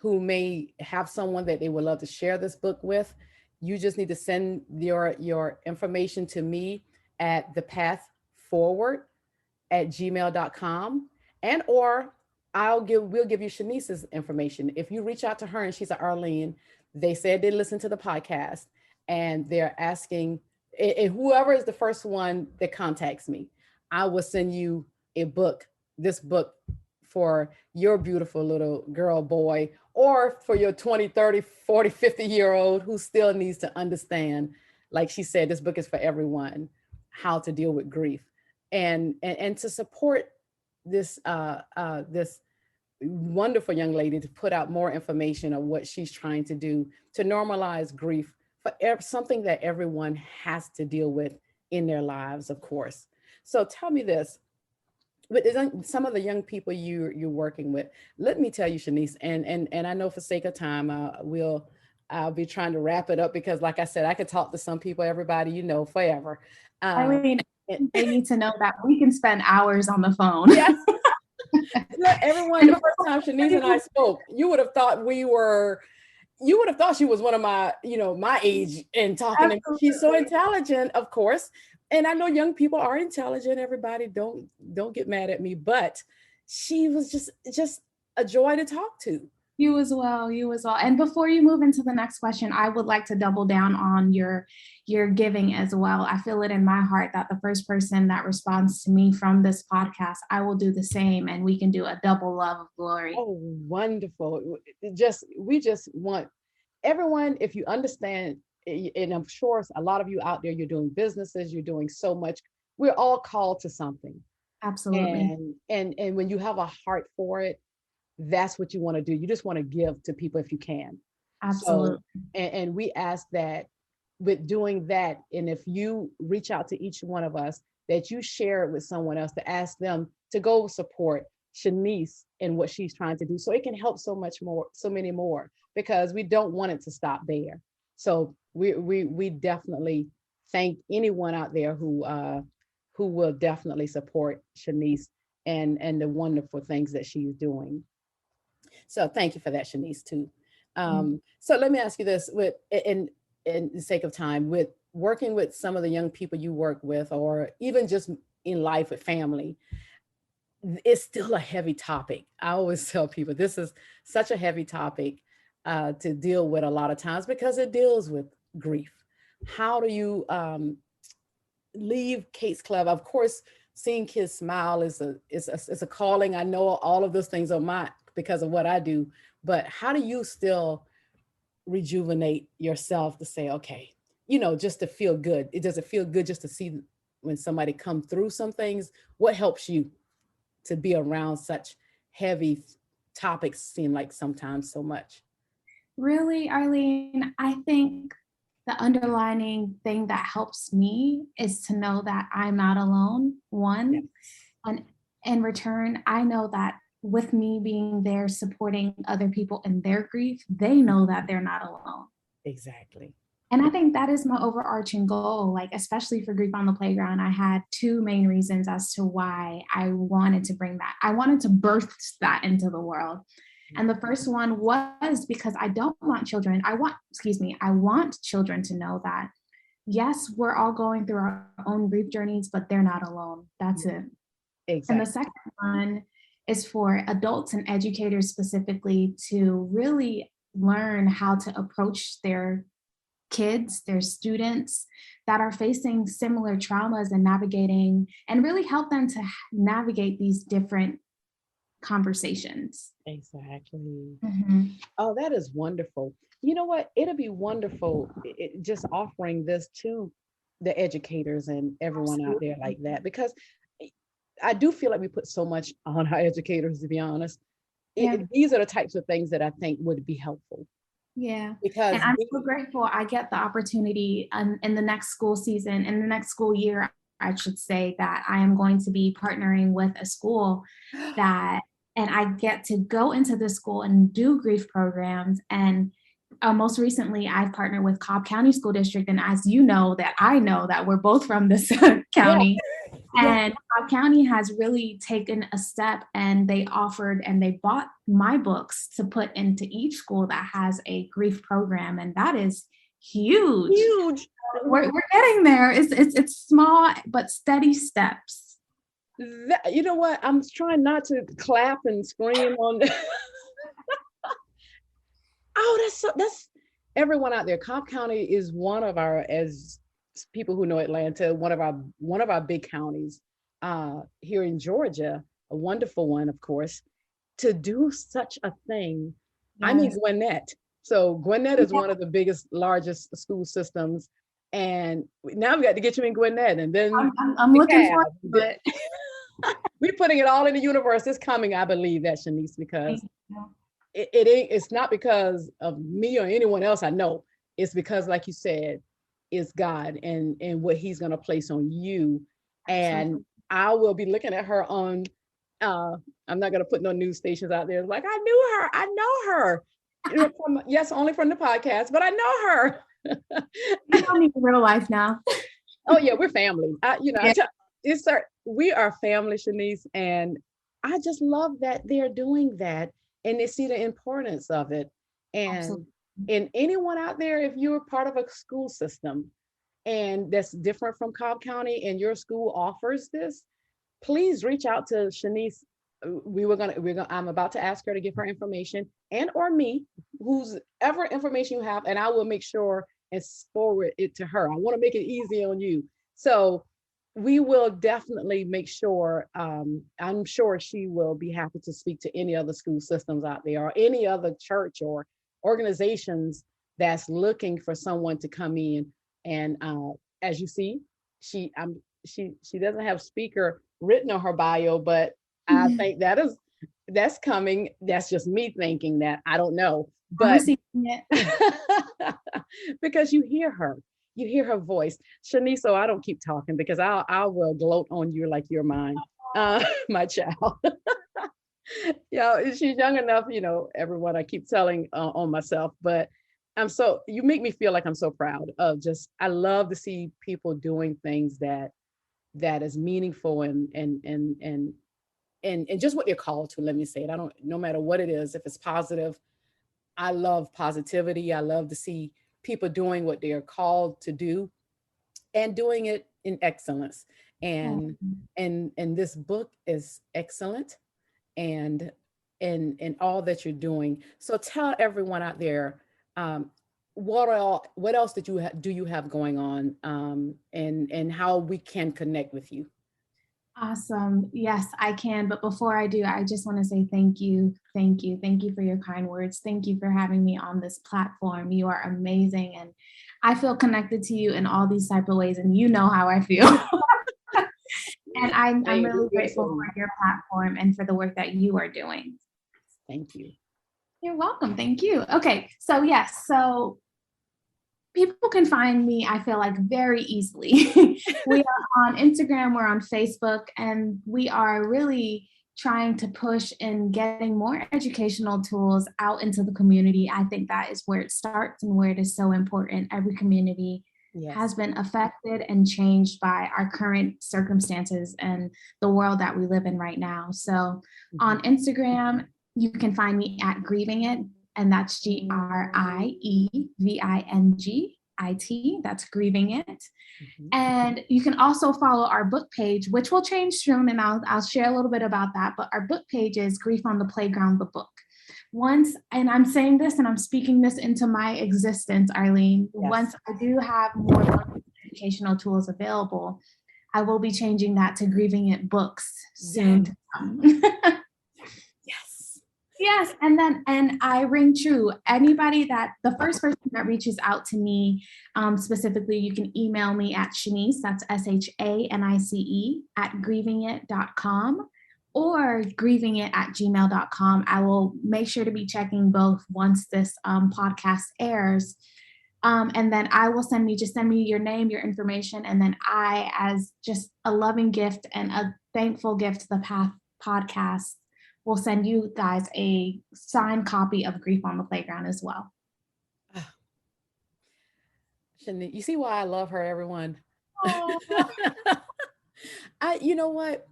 who may have someone that they would love to share this book with. You just need to send your information to me at thepathforward@gmail.com, and or we'll give you Shanice's information. If you reach out to her and she's at Arlene, they said they listened to the podcast and they're asking, and whoever is the first one that contacts me, I will send you this book for your beautiful little girl, boy, or for your 20, 30, 40, 50-year old who still needs to understand, like she said, this book is for everyone, how to deal with grief and to support this wonderful young lady to put out more information of what she's trying to do to normalize grief for something that everyone has to deal with in their lives, of course. So tell me this, with some of the young people you're working with, let me tell you, Shanice, and I know for sake of time, I'll be trying to wrap it up because, like I said, I could talk to some people, everybody, forever. Eileen, And- they need to know that we can spend hours on the phone. yes, look, everyone. The first time Shanice and I spoke, you would have thought she was one of my age and talking. And she's so intelligent, of course. And I know young people are intelligent. Everybody, don't get mad at me, but she was just a joy to talk to. You as well. You as well. And before you move into the next question, I would like to double down on your giving as well. I feel it in my heart that the first person that responds to me from this podcast, I will do the same, and we can do a double love of glory. Oh, wonderful. We just want everyone, if you understand, and I'm sure a lot of you out there, you're doing businesses, you're doing so much. We're all called to something. Absolutely. And when you have a heart for it, that's what you want to do. You just want to give to people if you can. Absolutely. So, and we ask that with doing that, and if you reach out to each one of us, that you share it with someone else, to ask them to go support Shanice and what she's trying to do, so it can help so many more, because we don't want it to stop there. So we definitely thank anyone out there who will definitely support Shanice and the wonderful things that she's doing. So thank you for that, Shanice, too. So let me ask you this, in the sake of time, with working with some of the young people you work with, or even just in life with family, it's still a heavy topic. I always tell people this is such a heavy topic to deal with a lot of times, because it deals with grief. How do you leave Kate's Club? Of course, seeing kids smile is a calling. I know all of those things are because of what I do, but how do you still rejuvenate yourself to say, okay, just to feel good? Does it feel good just to see when somebody come through some things? What helps you to be around such heavy topics, seem like sometimes so much? Really, Arlene, I think the underlining thing that helps me is to know that I'm not alone, one. Yes. And in return, I know that with me being there supporting other people in their grief, they know that they're not alone. Exactly. And I think that is my overarching goal, like, especially for Grief on the Playground. I had two main reasons as to why I wanted to bring that. I wanted to birth that into the world. And the first one was because I want children to know that, yes, we're all going through our own grief journeys, but they're not alone. That's it. Exactly. And the second one is for adults and educators specifically to really learn how to approach their kids, there's students that are facing similar traumas and navigating, and really help them to navigate these different conversations. Exactly. Mm-hmm. Oh, that is wonderful. You know what? It'll be wonderful just offering this to the educators and everyone out there like that, because I do feel like we put so much on our educators, to be honest. These are the types of things that I think would be helpful. Yeah. Because and I'm so grateful I get the opportunity in the next school season, in the next school year, I should say, that I am going to be partnering with a school and I get to go into the school and do grief programs. And most recently, I've partnered with Cobb County School District. And as you know, that I know that we're both from this county. And Cobb County has really taken a step, and they offered and they bought my books to put into each school that has a grief program. And that is huge. Huge. We're getting there. It's small but steady steps. You know what? I'm trying not to clap and scream on. Oh, that's everyone out there. Cobb County is one of our, as people who know Atlanta, one of our big counties here in Georgia, a wonderful one, of course, to do such a thing. Yes. I mean, Gwinnett. So Gwinnett is one of the biggest, largest school systems. And now we got to get you in Gwinnett. And then I'm looking forward to it. We're putting it all in the universe. It's coming, I believe that, Shanice, because it's not because of me or anyone else I know. It's because, like you said, it's God and what he's going to place on you. And I will be looking at her on, I'm not going to put no news stations out there. Like, I know her. You know, yes, only from the podcast, but I know her. You know me in real life now. Oh yeah, we're family. We are family, Shanice, and I just love that they're doing that and they see the importance of it. And anyone out there, if you're part of a school system and that's different from Cobb County and your school offers this, please reach out to Shanice. I'm about to ask her to give her information, and or me, whose ever information you have, and I will make sure and forward it to her. I want to make it easy on you. So we will definitely make sure, I'm sure she will be happy to speak to any other school systems out there or any other church or organizations that's looking for someone to come in. And as you see, she doesn't have speaker written on her bio, but I think that's coming. That's just me thinking that. I don't know, but because you hear her voice, Shanice. So I don't keep talking because I will gloat on you like you're mine, my child. She's young enough, everyone. I keep telling on myself, but you make me feel like I'm so proud of I love to see people doing things that is meaningful and just what they're called to. Let me say it. No matter what it is, if it's positive, I love positivity. I love to see people doing what they are called to do and doing it in excellence. And this book is excellent and all that you're doing. So tell everyone out there, what else do you have going on, and how we can connect with you? Awesome. Yes, I can. But before I do, I just want to say thank you. Thank you. Thank you for your kind words. Thank you for having me on this platform. You are amazing. And I feel connected to you in all these type of ways. And you know how I feel. And I'm really grateful for your platform and for the work that you are doing. Thank you. You're welcome. Thank you. Okay. So yes. So people can find me, I feel like, very easily. We are on Instagram, we're on Facebook, and we are really trying to push in getting more educational tools out into the community. I think that is where it starts and where it is so important. Every community has been affected and changed by our current circumstances and the world that we live in right now. So on Instagram, you can find me at Grieving It. And that's GRIEVINGIT. That's Grieving It. And you can also follow our book page, which will change soon. And I'll share a little bit about that. But our book page is Grief on the Playground, the book. once, and I'm saying this and I'm speaking this into my existence, Arlene, Yes. once I do have more educational tools available, I will be changing that to Grieving It books soon to come. Yes. Yes, and I ring true. Anybody that the first person that reaches out to me, specifically, you can email me at Shanice, that's SHANICE at grievingit.com or grievingit@gmail.com. I will make sure to be checking both once this podcast airs. And then I will send me your name, your information, and then I, as just a loving gift and a thankful gift to the Path podcast, will send you guys a signed copy of Grief on the Playground as well. Shanice, you see why I love her, everyone? You know what?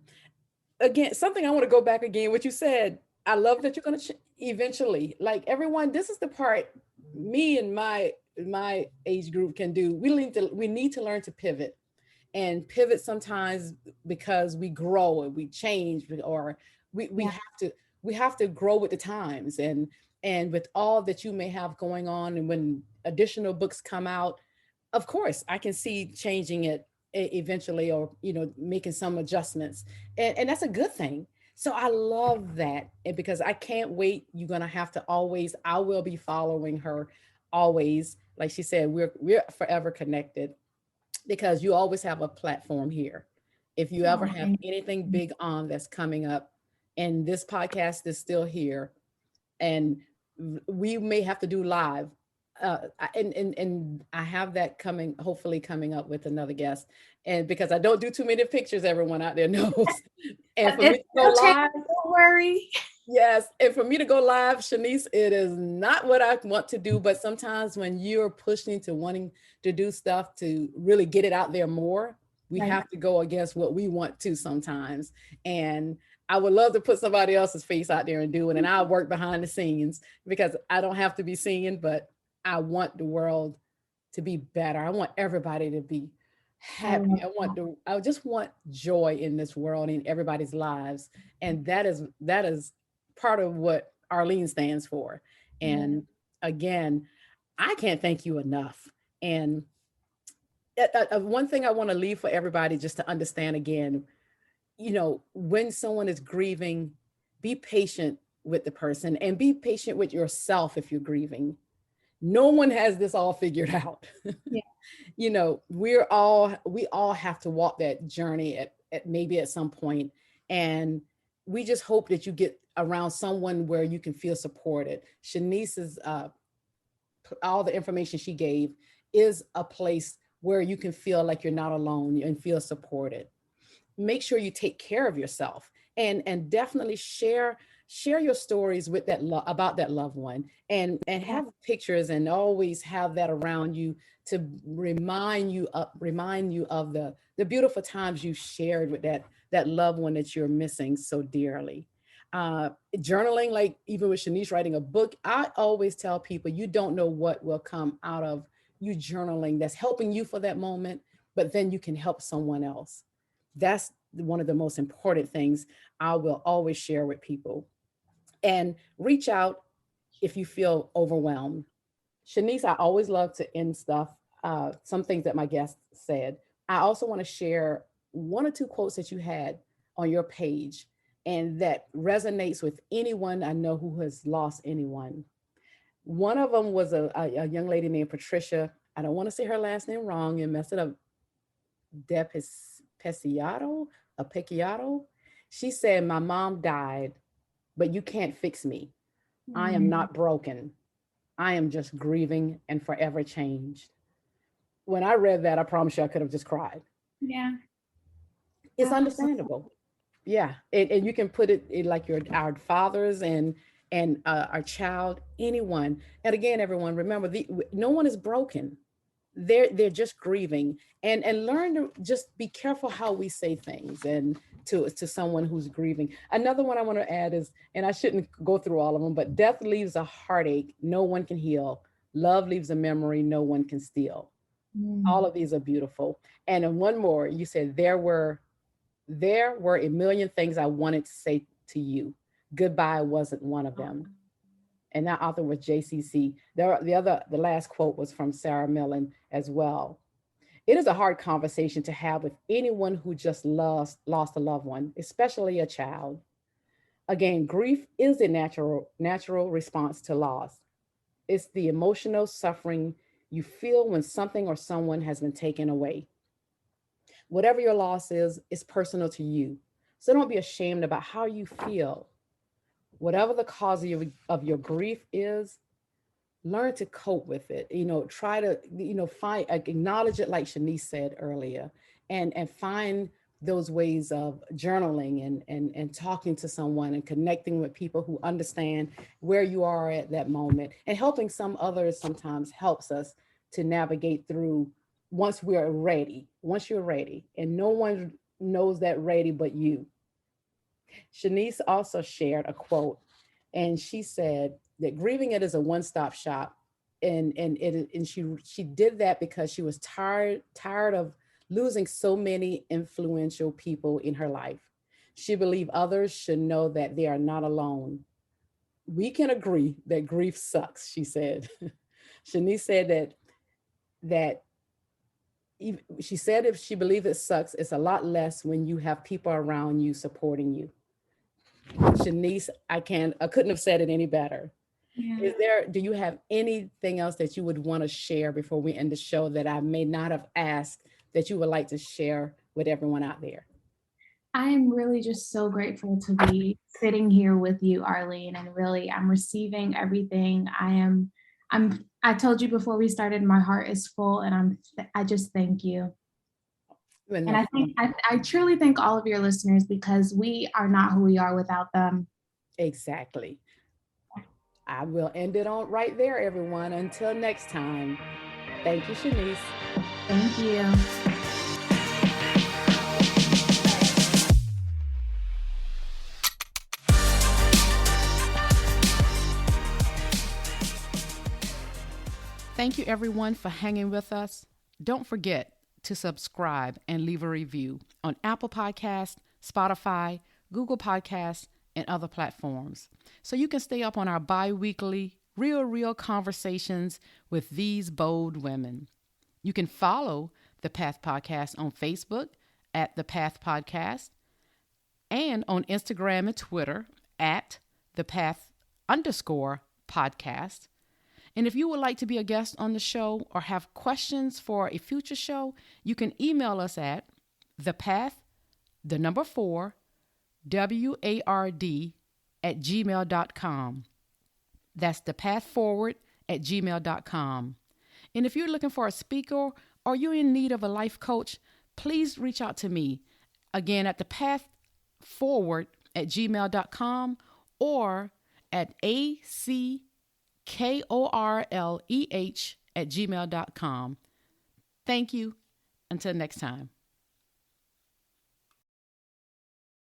Again, something I want to go back again, what you said. I love that you're going to eventually, like everyone, this is the part me and my age group can do. We need to learn to pivot, and pivot sometimes because we grow and we change, or we have to grow with the times, and with all that you may have going on, and when additional books come out, of course I can see changing it eventually, or making some adjustments, and that's a good thing. So I love that, and because I can't wait, you're gonna have to I will be following her always. Like she said, we're forever connected, because you always have a platform here. If you ever have anything big on that's coming up, and this podcast is still here, and we may have to do live, and I have that coming, hopefully coming up with another guest, and because I don't do too many pictures, everyone out there knows. And for me to go live, don't worry. yes, and for me to go live, Shanice, it is not what I want to do, but sometimes when you're pushing to wanting to do stuff to really get it out there more, we have to go against what we want to sometimes. And I would love to put somebody else's face out there and do it, and I'll work behind the scenes, because I don't have to be seen, but I want the world to be better. I want everybody to be happy. I just want joy in this world, in everybody's lives. And that is part of what Arlene stands for. And again, I can't thank you enough. And one thing I want to leave for everybody, just to understand again, when someone is grieving, be patient with the person, and be patient with yourself if you're grieving. No one has this all figured out. Yeah. We all have to walk that journey at maybe at some point. And we just hope that you get around someone where you can feel supported. Shanice's, all the information she gave is a place where you can feel like you're not alone and feel supported. Make sure you take care of yourself, and definitely share your stories with about that loved one, and have pictures, and always have that around you to remind you of the beautiful times you shared with that loved one that you're missing so dearly. Journaling, like even with Shanice writing a book, I always tell people, you don't know what will come out of you journaling that's helping you for that moment, but then you can help someone else. That's one of the most important things I will always share with people. And reach out if you feel overwhelmed. Shanice, I always love to end stuff, some things that my guests said. I also want to share one or two quotes that you had on your page, and that resonates with anyone I know who has lost anyone. One of them was a young lady named Patricia. I don't want to say her last name wrong and mess it up. Pecciato. She said, "My mom died, but you can't fix me. I am not broken. I am just grieving and forever changed." When I read that, I promise you I could have just cried. Yeah. It's understandable. Yeah. And you can put it in like our fathers and our child, anyone. And again, everyone, remember, no one is broken. They're just grieving, and learn to just be careful how we say things, and to someone who's grieving. Another one I want to add is, and I shouldn't go through all of them, but death leaves a heartache no one can heal. Love leaves a memory no one can steal. All of these are beautiful. And then one more, you said, there were a million things I wanted to say to you. Goodbye wasn't one of them. And that author was JCC. The last quote was from Sarah Millen as well. It is a hard conversation to have with anyone who just lost a loved one, especially a child. Again, grief is a natural response to loss. It's the emotional suffering you feel when something or someone has been taken away. Whatever your loss is, it's personal to you. So don't be ashamed about how you feel. Whatever the cause of your grief is, learn to cope with it. Try to, find, acknowledge it, like Shanice said earlier, and find those ways of journaling and talking to someone and connecting with people who understand where you are at that moment, and helping some others sometimes helps us to navigate through once you're ready, and no one knows that ready but you. Shanice also shared a quote, and she said that grieving it is a one-stop shop, and she did that because she was tired of losing so many influential people in her life. She believed others should know that they are not alone. We can agree that grief sucks, she said. Shanice said that she said if she believed it sucks, it's a lot less when you have people around you supporting you. Shanice, I couldn't have said it any better. Yeah. Do you have anything else that you would want to share before we end the show that I may not have asked that you would like to share with everyone out there? I am really just so grateful to be sitting here with you, Arlene, and really I'm receiving everything. I told you before we started, my heart is full, and I just thank you. And I truly thank all of your listeners, because we are not who we are without them. Exactly. I will end it on right there, everyone. Until next time. Thank you, Shanice. Thank you. Thank you, everyone, for hanging with us. Don't forget to subscribe and leave a review on Apple Podcasts, Spotify, Google Podcasts, and other platforms, so you can stay up on our bi-weekly real conversations with these bold women. You can follow The Path Podcast on Facebook at The Path Podcast, and on Instagram and Twitter at The Path_podcast. And if you would like to be a guest on the show or have questions for a future show, you can email us at thepath4ward@gmail.com. That's thepathforward@gmail.com. And if you're looking for a speaker or you're in need of a life coach, please reach out to me. Again, at thepathforward@gmail.com or at ACKORLEH@gmail.com. Thank you. Until next time.